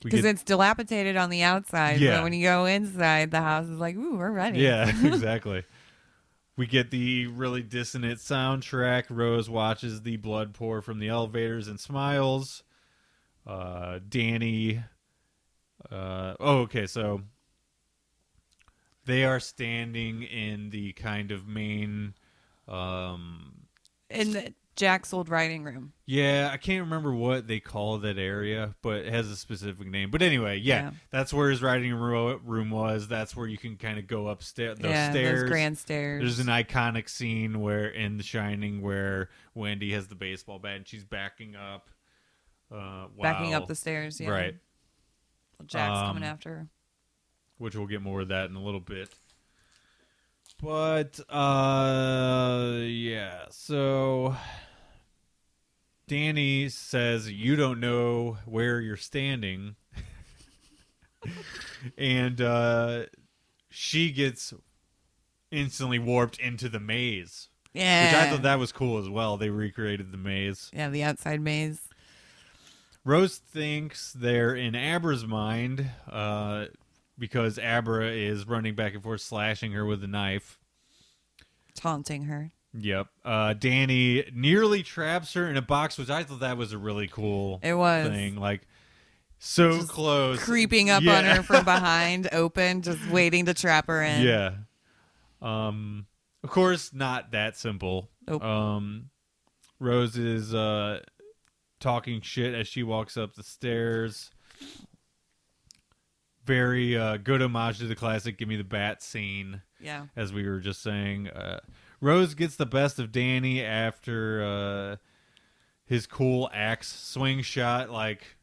Because it's dilapidated on the outside, but when you go inside, the house is like, ooh, we're ready. Yeah, exactly. We get the really dissonant soundtrack. Rose watches the blood pour from the elevators and smiles. Danny... so... They are standing in the kind of main... in Jack's old writing room. Yeah, I can't remember what they call that area, but it has a specific name. But anyway, that's where his writing room was. That's where you can kind of go upstairs. Those grand stairs. There's an iconic scene in The Shining where Wendy has the baseball bat and she's backing up. Backing up the stairs, yeah. Right. Well, Jack's coming after her. Which we'll get more of that in a little bit. But, so Danny says, you don't know where you're standing. And she gets instantly warped into the maze. Yeah. Which I thought that was cool as well. They recreated the maze. Yeah, the outside maze. Rose thinks they're in Abra's mind, because Abra is running back and forth, slashing her with a knife. Taunting her. Yep. Danny nearly traps her in a box, which I thought that was a really cool thing. Like, so just close. Creeping up on her from behind, open, just waiting to trap her in. Yeah. Of course, not that simple. Nope. Rose is talking shit as she walks up the stairs. Very good homage to the classic Give Me the Bat scene. Yeah. As we were just saying. Rose gets the best of Danny after his cool axe swing shot, like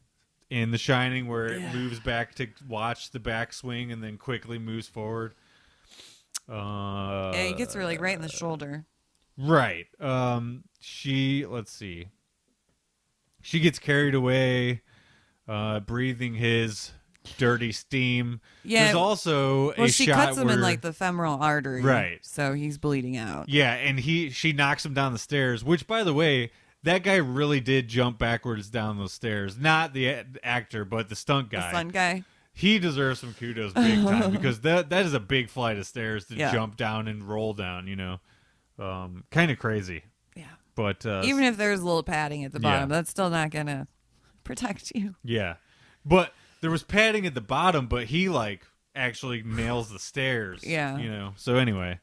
in The Shining, where it moves back to watch the backswing and then quickly moves forward. He gets her like right in the shoulder. Right. Let's see. She gets carried away, breathing his dirty steam. Yeah. There's also a she shot cuts him where, in like the femoral artery. Right. So he's bleeding out. Yeah, and she knocks him down the stairs, which, by the way, that guy really did jump backwards down those stairs. Not the actor, but the stunt guy. The stunt guy. He deserves some kudos big time because that is a big flight of stairs to jump down and roll down, kind of crazy. Yeah. But even if there's a little padding at the bottom, that's still not going to protect you. Yeah. But there was padding at the bottom, but he actually nails the stairs. Yeah. So anyway,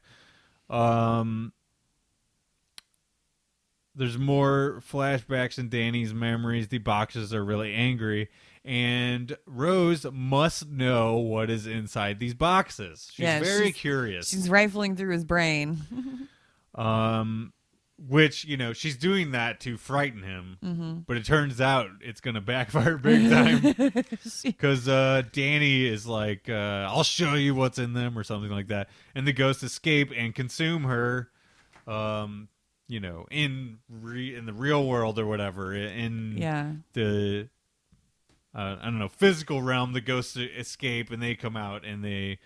there's more flashbacks in Danny's memories. The boxes are really angry, and Rose must know what is inside these boxes. She's very curious. She's rifling through his brain. Which, she's doing that to frighten him, but it turns out it's going to backfire big time because Danny is like, I'll show you what's in them or something like that. And the ghosts escape and consume her, in the real world or whatever. In the, I don't know, physical realm, the ghosts escape and they come out and they,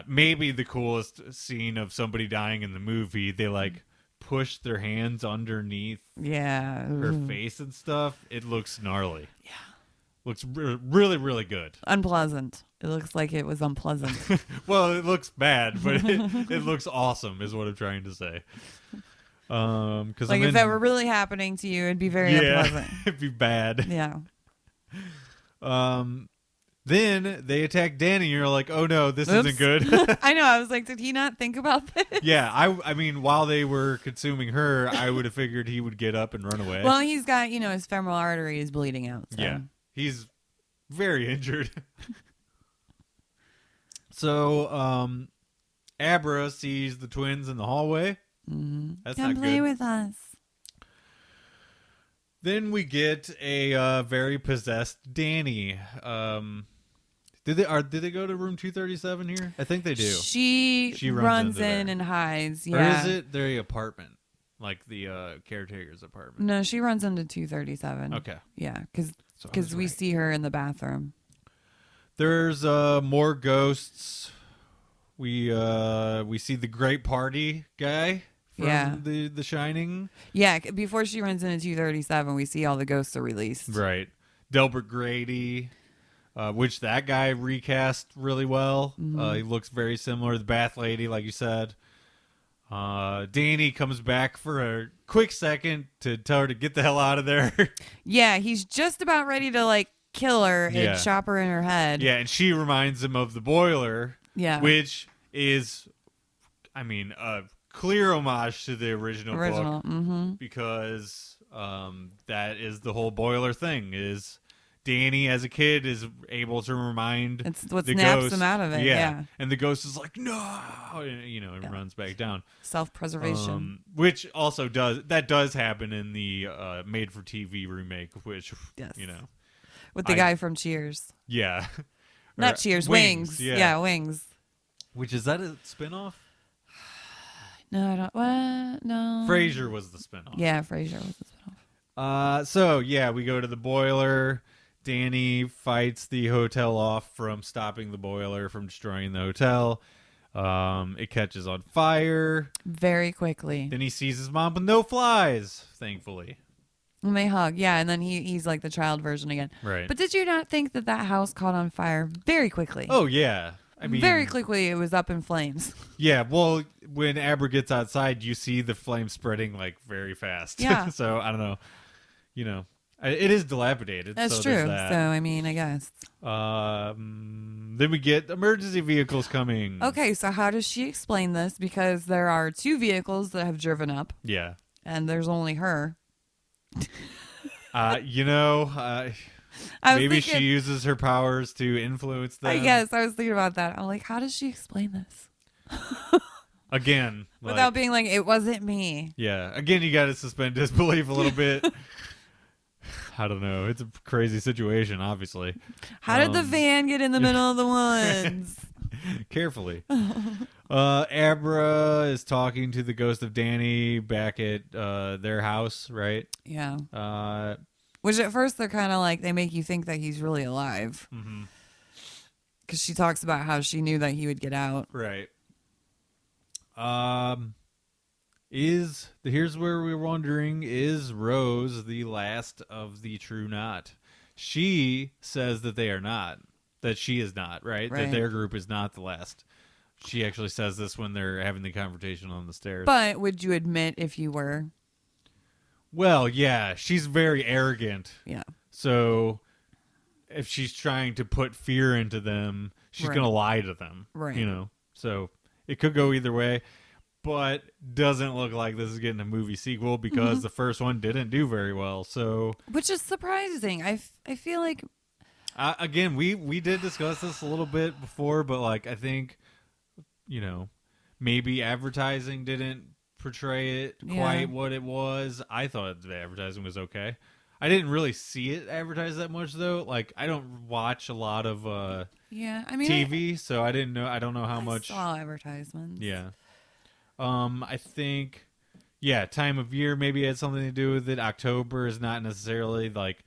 maybe the coolest scene of somebody dying in the movie, they like, push their hands underneath her face and stuff. It looks gnarly. Yeah. Looks really, really good. Unpleasant. It looks like it was unpleasant. Well, it looks bad, but it looks awesome is what I'm trying to say. Cause like if that were really happening to you, it'd be very unpleasant. It'd be bad. Yeah. Then they attack Danny, and you're like, oh no, this isn't good. I know. I was like, did he not think about this? Yeah, I mean, while they were consuming her, I would have figured he would get up and run away. Well, he's got, his femoral artery is bleeding out. So. Yeah, he's very injured. So, Abra sees the twins in the hallway. Mm-hmm. That's Come not play good. with us. Then we get a very possessed Danny. Did they go to room 237 here? I think they do. She runs in and hides. Yeah. Or is it their apartment? Like the caretaker's apartment? No, she runs into 237. Okay. Yeah, because we see her in the bathroom. There's more ghosts. We see the Great Party guy from the Shining. Yeah, before she runs into 237, we see all the ghosts are released. Right. Delbert Grady. Which that guy recast really well. Mm-hmm. He looks very similar. The Bath Lady, like you said. Danny comes back for a quick second to tell her to get the hell out of there. Yeah, he's just about ready to kill her and chop her in her head. Yeah, and she reminds him of the boiler. Yeah. Which is, a clear homage to the original book. Mm-hmm. Because that is the whole boiler thing is... Danny, as a kid, is able to remind it's what the snaps ghost, him out of it. Yeah. And the ghost is like, no, and runs back down. Self-preservation. Which also does happen in the made-for-TV remake, which, with the guy from Cheers. Yeah. Not Cheers, Wings. Yeah, Wings. Which, is that a spinoff? No, I don't. What? No. Frasier was the spinoff. Yeah, Frasier was the spinoff. We go to the boiler. Danny fights the hotel off from stopping the boiler from destroying the hotel. It catches on fire very quickly. Then he sees his mom with no flies, thankfully. And they hug, and then he's like the child version again. Right. But did you not think that house caught on fire very quickly? Oh, yeah. Very quickly it was up in flames. Yeah, well, when Abra gets outside, you see the flames spreading very fast. Yeah. So, I don't know. It is dilapidated. That's so true. That. So, I guess. Then we get emergency vehicles coming. Okay, so how does she explain this? Because there are 2 vehicles that have driven up. Yeah. And there's only her. Maybe she uses her powers to influence them. I guess. I was thinking about that. I'm like, how does she explain this? Again. Without being like, it wasn't me. Yeah. Again, you got to suspend disbelief a little bit. I don't know. It's a crazy situation, obviously. How did the van get in the middle of the woods? Carefully. Abra is talking to the ghost of Danny back at their house, right? Yeah. Which at first they're kind of like, they make you think that he's really alive. Mm-hmm. Because she talks about how she knew that he would get out. Right. Here's where we're wondering, is Rose the last of the true knot? She says that they are not. That she is not, right? That their group is not the last. She actually says this when they're having the confrontation on the stairs. But would you admit if you were? Well, yeah. She's very arrogant. Yeah. So if she's trying to put fear into them, she's going to lie to them. Right. So it could go either way. but doesn't look like this is getting a movie sequel because the first one didn't do very well. So, which is surprising. I feel like again, we did discuss this a little bit before, but like I think, maybe advertising didn't portray it quite what it was. I thought the advertising was okay. I didn't really see it advertised that much though. Like I don't watch a lot of TV, so I didn't know. I don't know how much. Saw advertisements. Yeah. I think, time of year maybe had something to do with it. October is not necessarily like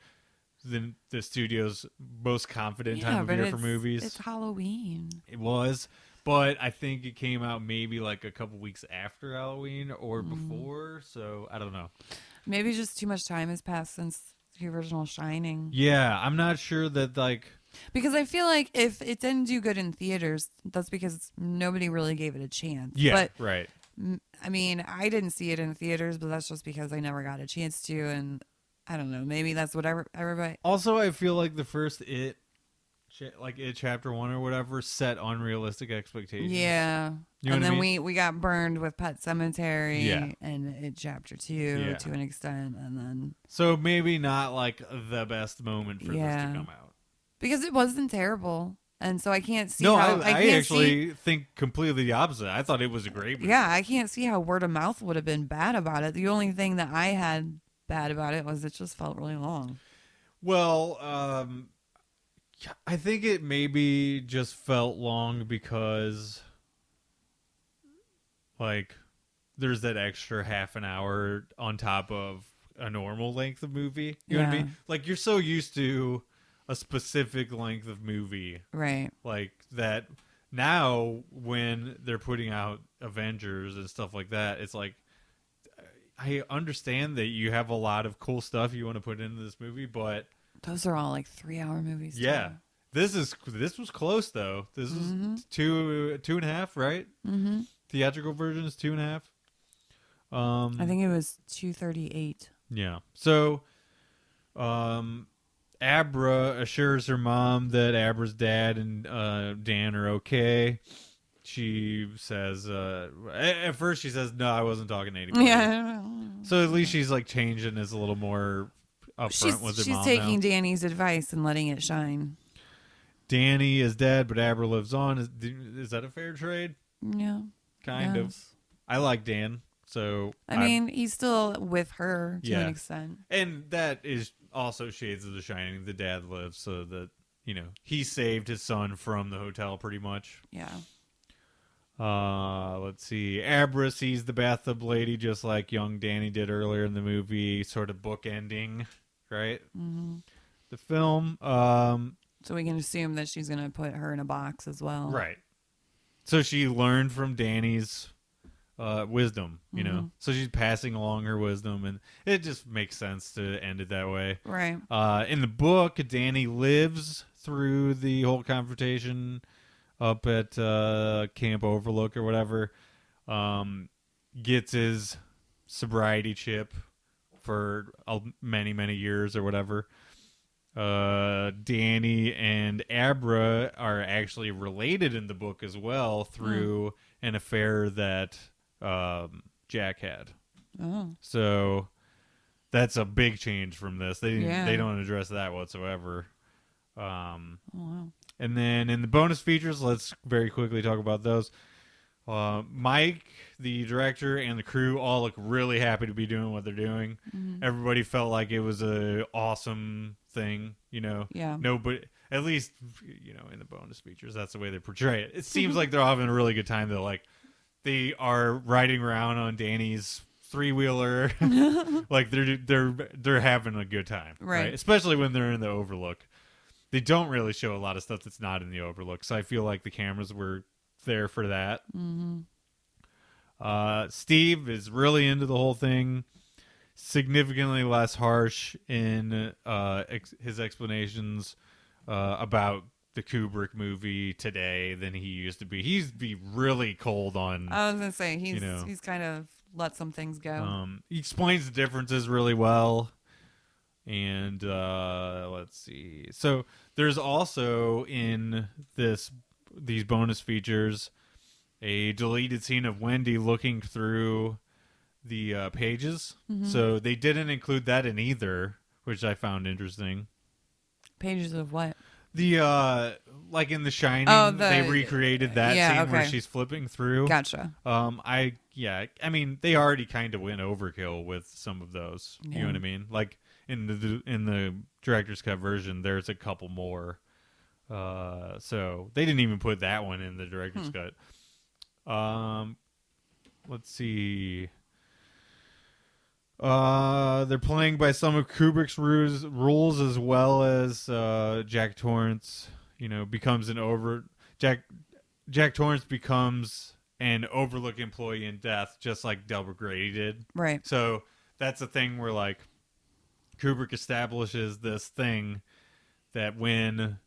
the studio's most confident time of year for movies. It's Halloween. It was, but I think it came out maybe like a couple weeks after Halloween or before. So I don't know. Maybe just too much time has passed since the original Shining. Yeah, I'm not sure that like. Because I feel like if it didn't do good in theaters, that's because nobody really gave it a chance. Yeah, but, right. I mean, I didn't see it in theaters, but that's just because I never got a chance to, and I don't know. Maybe that's what everybody. Also, I feel like the first It Chapter 1 or whatever, set unrealistic expectations. Yeah. You know and then I mean? we got burned with Pet Cemetery and It Chapter 2 to an extent, and then. So maybe not like the best moment for this to come out. Because it wasn't terrible. And so I can't see how... I actually think completely the opposite. I thought it was a great movie. Yeah, I can't see how word of mouth would have been bad about it. The only thing that I had bad about it was it just felt really long. Well, I think it maybe just felt long because, like, there's that extra half an hour on top of a normal length of movie. You know what I mean? Like, you're so used to a specific length of movie. Right. Like, that now when they're putting out Avengers and stuff like that, it's like, I understand that you have a lot of cool stuff you want to put into this movie, but... Those are all like 3-hour movies. Yeah. Too. This was close though. This is two and a half, right? Mm-hmm. Theatrical version is 2.5. I think it was 2:38. Yeah. So, Abra assures her mom that Abra's dad and Dan are okay. She says, at first she says, "No, I wasn't talking to anybody." Yeah. So at least she's like changing, is a little more upfront with her mom. She's taking now. Danny's advice and letting it shine. Danny is dead, but Abra lives on. Is that a fair trade? Yeah. Kind of. I like Dan, so... I mean, he's still with her to an extent. And that is also shades of The Shining. The dad lives so that, he saved his son from the hotel pretty much. Yeah. Let's see. Abra sees the bathtub lady just like young Danny did earlier in the movie, sort of bookending, right? Mm-hmm. The film. So we can assume that she's going to put her in a box as well. Right. So she learned from Danny's wisdom, you know? So she's passing along her wisdom, and it just makes sense to end it that way. Right. In the book, Danny lives through the whole confrontation up at Camp Overlook or whatever, gets his sobriety chip for many, many years or whatever. Danny and Abra are actually related in the book as well through an affair that Jack had. Oh. So that's a big change from this. They don't address that whatsoever. Wow. And then in the bonus features, let's very quickly talk about those. Mike, the director, and the crew all look really happy to be doing what they're doing. Mm-hmm. Everybody felt like it was a awesome thing, Yeah. Nobody, at least, in the bonus features, that's the way they portray it. It seems like they're having a really good time, though. Like, they are riding around on Danny's 3-wheeler. Like, they're having a good time. Right. Especially when they're in the Overlook. They don't really show a lot of stuff that's not in the Overlook, so I feel like the cameras were there for that. Mm-hmm. Steve is really into the whole thing. Significantly less harsh in his explanations about the Kubrick movie today than he used to be. He used to be really cold on... I was going to say, he's kind of let some things go. He explains the differences really well. And let's see. So there's also in these bonus features a deleted scene of Wendy looking through the pages. So they didn't include that in either, which I found interesting. Pages of what? The like in The Shining, they recreated that scene where she's flipping through. Gotcha. I mean, they already kind of went overkill with some of those. Yeah. You know what I mean? Like in the director's cut version, there's a couple more. So they didn't even put that one in the director's cut. Let's see. They're playing by some of Kubrick's rules, as well as Jack Torrance. Becomes Jack Torrance becomes an overlook employee in death, just like Delbert Grady did. Right. So that's a thing where like Kubrick establishes this thing that when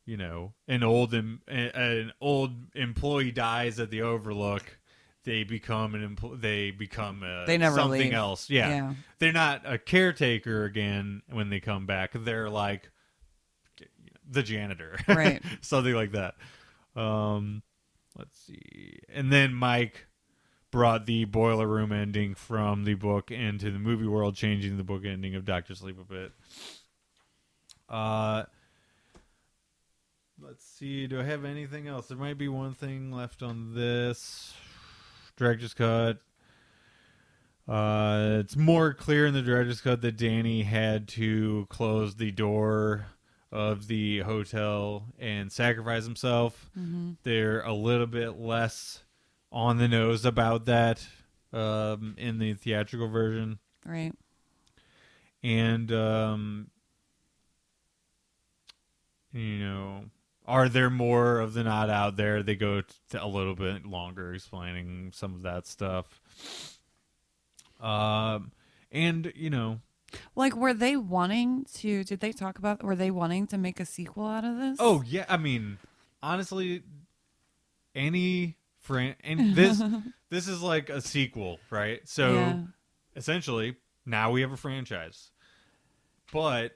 an old employee dies at the Overlook, they become they never something leave. Else. Yeah. They're not a caretaker again when they come back. They're like the janitor, right? Something like that. Let's see. And then Mike brought the boiler room ending from the book into the movie world, changing the book ending of Doctor Sleep a bit. Let's see. Do I have anything else? There might be one thing left on this director's cut. It's more clear in the director's cut that Danny had to close the door of the hotel and sacrifice himself. They're a little bit less on the nose about that in the theatrical version. Right. And, are there more of the not out there? They go to a little bit longer explaining some of that stuff. And, like, were they wanting to make a sequel out of this? Oh, yeah. I mean, honestly, and this is like a sequel, right? So essentially, now we have a franchise. But,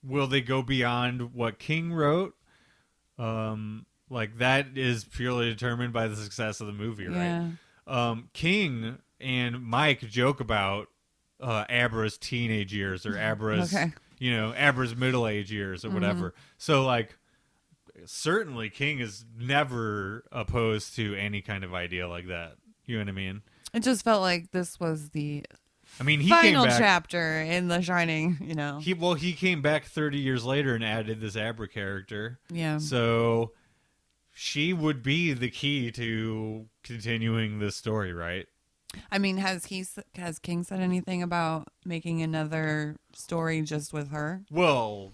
will they go beyond what King wrote? Like that is purely determined by the success of the movie, right? King and Mike joke about Abra's teenage years or Abra's, Abra's middle-age years or whatever. So, like, certainly King is never opposed to any kind of idea like that. You know what I mean? It just felt like this was the he final came back, chapter in The Shining, He came back 30 years later and added this Abra character. Yeah. So she would be the key to continuing this story, right? I mean, has King said anything about making another story just with her? Well,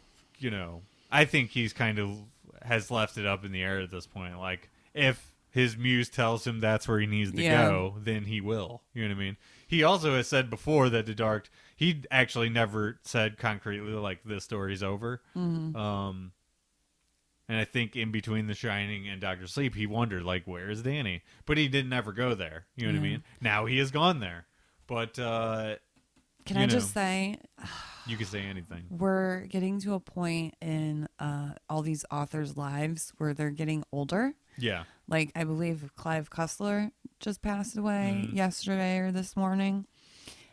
I think he's kind of has left it up in the air at this point. Like, if his muse tells him that's where he needs to go, then he will. You know what I mean? He also has said before that he actually never said concretely, like, this story's over. And I think in between The Shining and Doctor Sleep, he wondered, like, where is Danny? But he didn't ever go there. You know what I mean? Now he has gone there. But, can I just say... You can say anything. We're getting to a point in all these authors' lives where they're getting older. Yeah. Like, I believe Clive Cussler just passed away yesterday or this morning.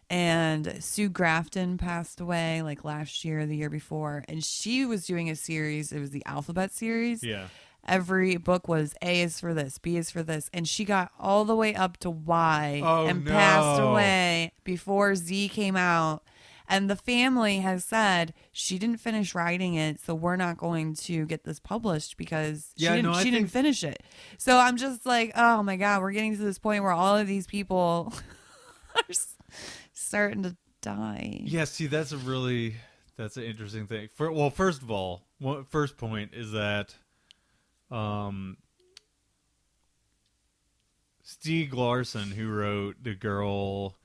And Sue Grafton passed away like last year or the year before. And she was doing a series. It was the Alphabet series. Yeah. Every book was A is for this, B is for this. And she got all the way up to Y passed away before Z came out. And the family has said she didn't finish writing it, so we're not going to get this published because she didn't finish it. So I'm just like, oh my God, we're getting to this point where all of these people are starting to die. Yeah, see, that's an interesting thing. First of all, first point is that Stieg Larsson, who wrote The Girl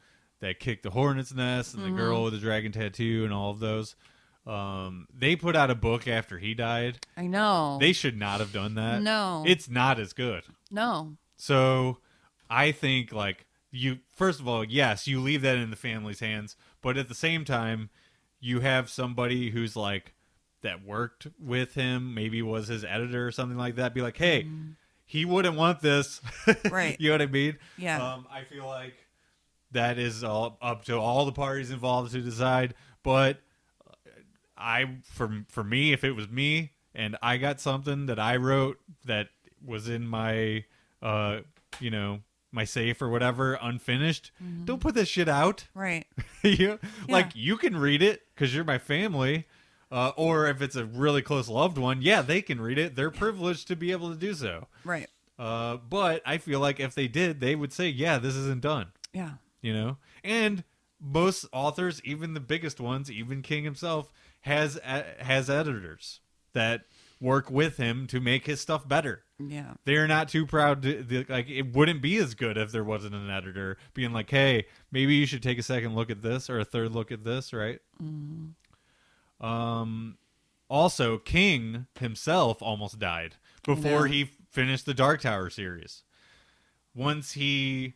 That Kicked the Hornet's Nest and The Girl with the Dragon Tattoo and all of those, they put out a book after he died. I know. They should not have done that. No. It's not as good. No. So I think, like, first of all, yes, you leave that in the family's hands, but at the same time, you have somebody who's like that worked with him, maybe was his editor or something like that, be like, hey, he wouldn't want this. Right. You know what I mean? Yeah. I feel like that is all up to all the parties involved to decide. But for me, if it was me and I got something that I wrote that was in my, my safe or whatever, unfinished, don't put this shit out. Right. Like, you can read it because you're my family. Or if it's a really close loved one, yeah, they can read it. They're privileged to be able to do so. Right. But I feel like if they did, they would say, yeah, this isn't done. Yeah. And most authors, even the biggest ones, even King himself, has editors that work with him to make his stuff better. Yeah. They're not too proud to, like, it wouldn't be as good if there wasn't an editor being like, hey, maybe you should take a second look at this or a third look at this, right? Also, King himself almost died before he finished the Dark Tower series. Once he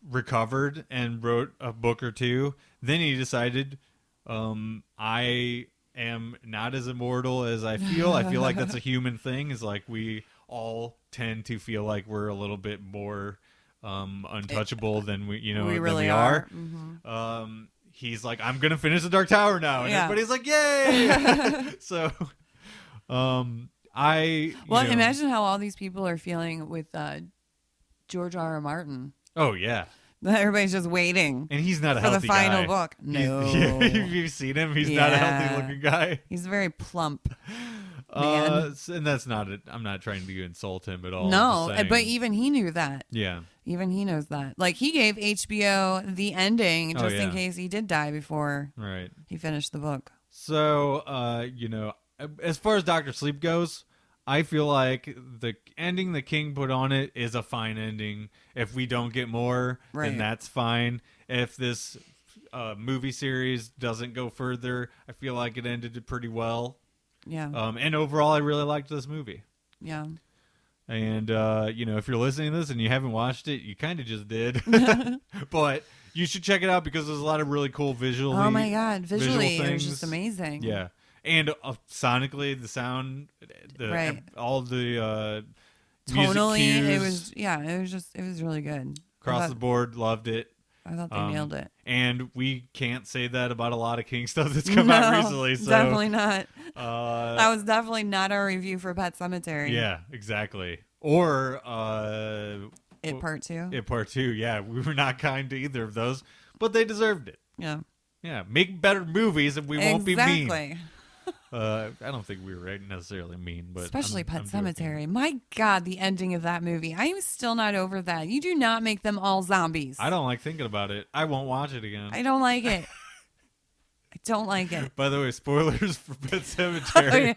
recovered and wrote a book or two, then he decided, I am not as immortal as I feel. I feel like that's a human thing. Is like we all tend to feel like we're a little bit more untouchable than we really are. Mm-hmm. He's like, I'm gonna finish the Dark Tower now, and everybody's like, yay! So, imagine how all these people are feeling with George R.R. Martin. Oh yeah. Everybody's just waiting. And he's not a for healthy the final guy. book. No. You've seen him. He's not a healthy looking guy. He's very plump. Man. And that's not it. I'm not trying to insult him at all. No, but even he knew that. Yeah. Even he knows that. Like, he gave HBO the ending just in case he did die before he finished the book. So, as far as Doctor Sleep goes, I feel like the ending the King put on it is a fine ending. If we don't get more, then that's fine. If this movie series doesn't go further, I feel like it ended pretty well. Yeah. And overall, I really liked this movie. Yeah. And, if you're listening to this and you haven't watched it, you kind of just did. But you should check it out because there's a lot of really cool visually. Oh, my God. Visually, visual it was things. just amazing. Yeah. And sonically, the sound, all the tonally, music cues, it was really good. Across the board, loved it. I thought they nailed it. And we can't say that about a lot of King stuff that's come out recently. So, definitely not. That was definitely not our review for Pet Sematary. Yeah, exactly. Or It Part 2. It Part 2, yeah. We were not kind to either of those, but they deserved it. Yeah. Yeah, make better movies and we won't be mean. Exactly. I don't think we were necessarily mean, but especially Pet I'm Sematary. My God, the ending of that movie. I am still not over that. You do not make them all zombies. I don't like thinking about it. I won't watch it again. I don't like it. I don't like it. By the way, spoilers for Pet Sematary.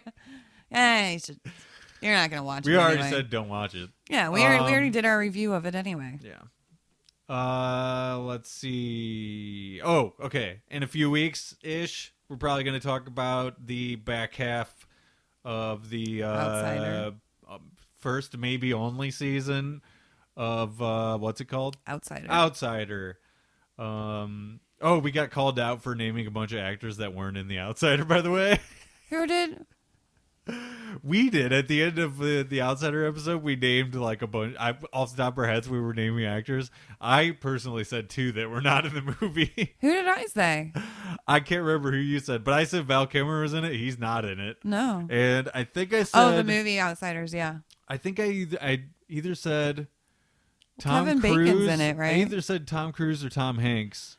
You're not gonna watch it. We already anyway. said don't watch it. Yeah, we already did our review of it anyway. Yeah. Let's see. Oh, okay. In a few weeks ish, we're probably going to talk about the back half of the first, maybe only season of what's it called? Outsider. We got called out for naming a bunch of actors that weren't in The Outsider, by the way. Who did? We did. At the end of the Outsider episode, we named like a bunch. Off the top of our heads, we were naming actors. I personally said 2 that were not in the movie. Who did I say? I can't remember who you said, but I said Val Kilmer was in it. He's not in it. No. And I think I said... Oh, the movie Outsiders, yeah. I think I either said Tom Kevin Cruise. Bacon's in it, right? I either said Tom Cruise or Tom Hanks.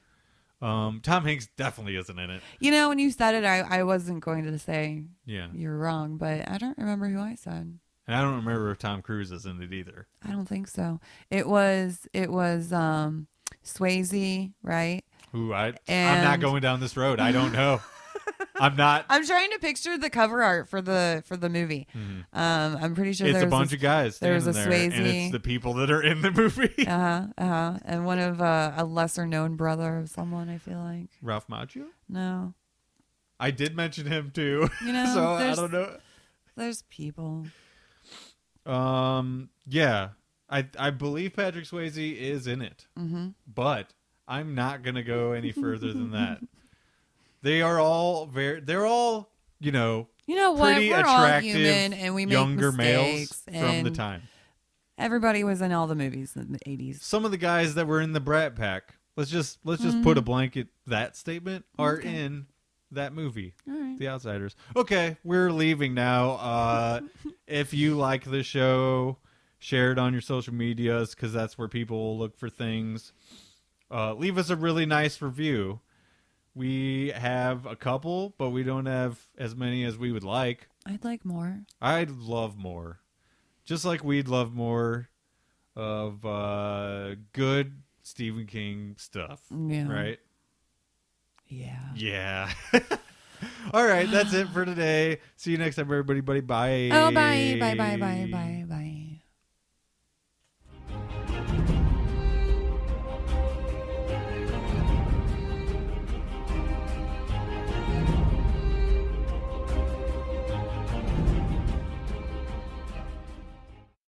Tom Hanks definitely isn't in it. When you said it, I wasn't going to say you're wrong, but I don't remember who I said. And I don't remember if Tom Cruise is in it either. I don't think so. It was Swayze, right? I'm not going down this road. I don't know. I'm not. I'm trying to picture the cover art for the movie. Mm-hmm. I'm pretty sure it's a bunch of guys. There's a Swayze, and it's the people that are in the movie. And one of a lesser known brother of someone. I feel like Ralph Macchio. No, I did mention him too. So I don't know. There's people. Yeah, I believe Patrick Swayze is in it, but I'm not gonna go any further than that. They are all they're all, You know what? pretty We're all attractive human and we make younger mistakes males from the time. Everybody was in all the movies in the 80s. Some of the guys that were in the Brat Pack, let's just put a blanket that statement are in that movie. All right. The Outsiders. Okay, we're leaving now. If you like the show, share it on your social medias because that's where people will look for things. Leave us a really nice review. We have a couple, but we don't have as many as we would like. I'd like more. I'd love more. Just like we'd love more of good Stephen King stuff. Yeah. Right? Yeah. Yeah. All right, that's it for today. See you next time, everybody. Bye. Oh, bye. Bye.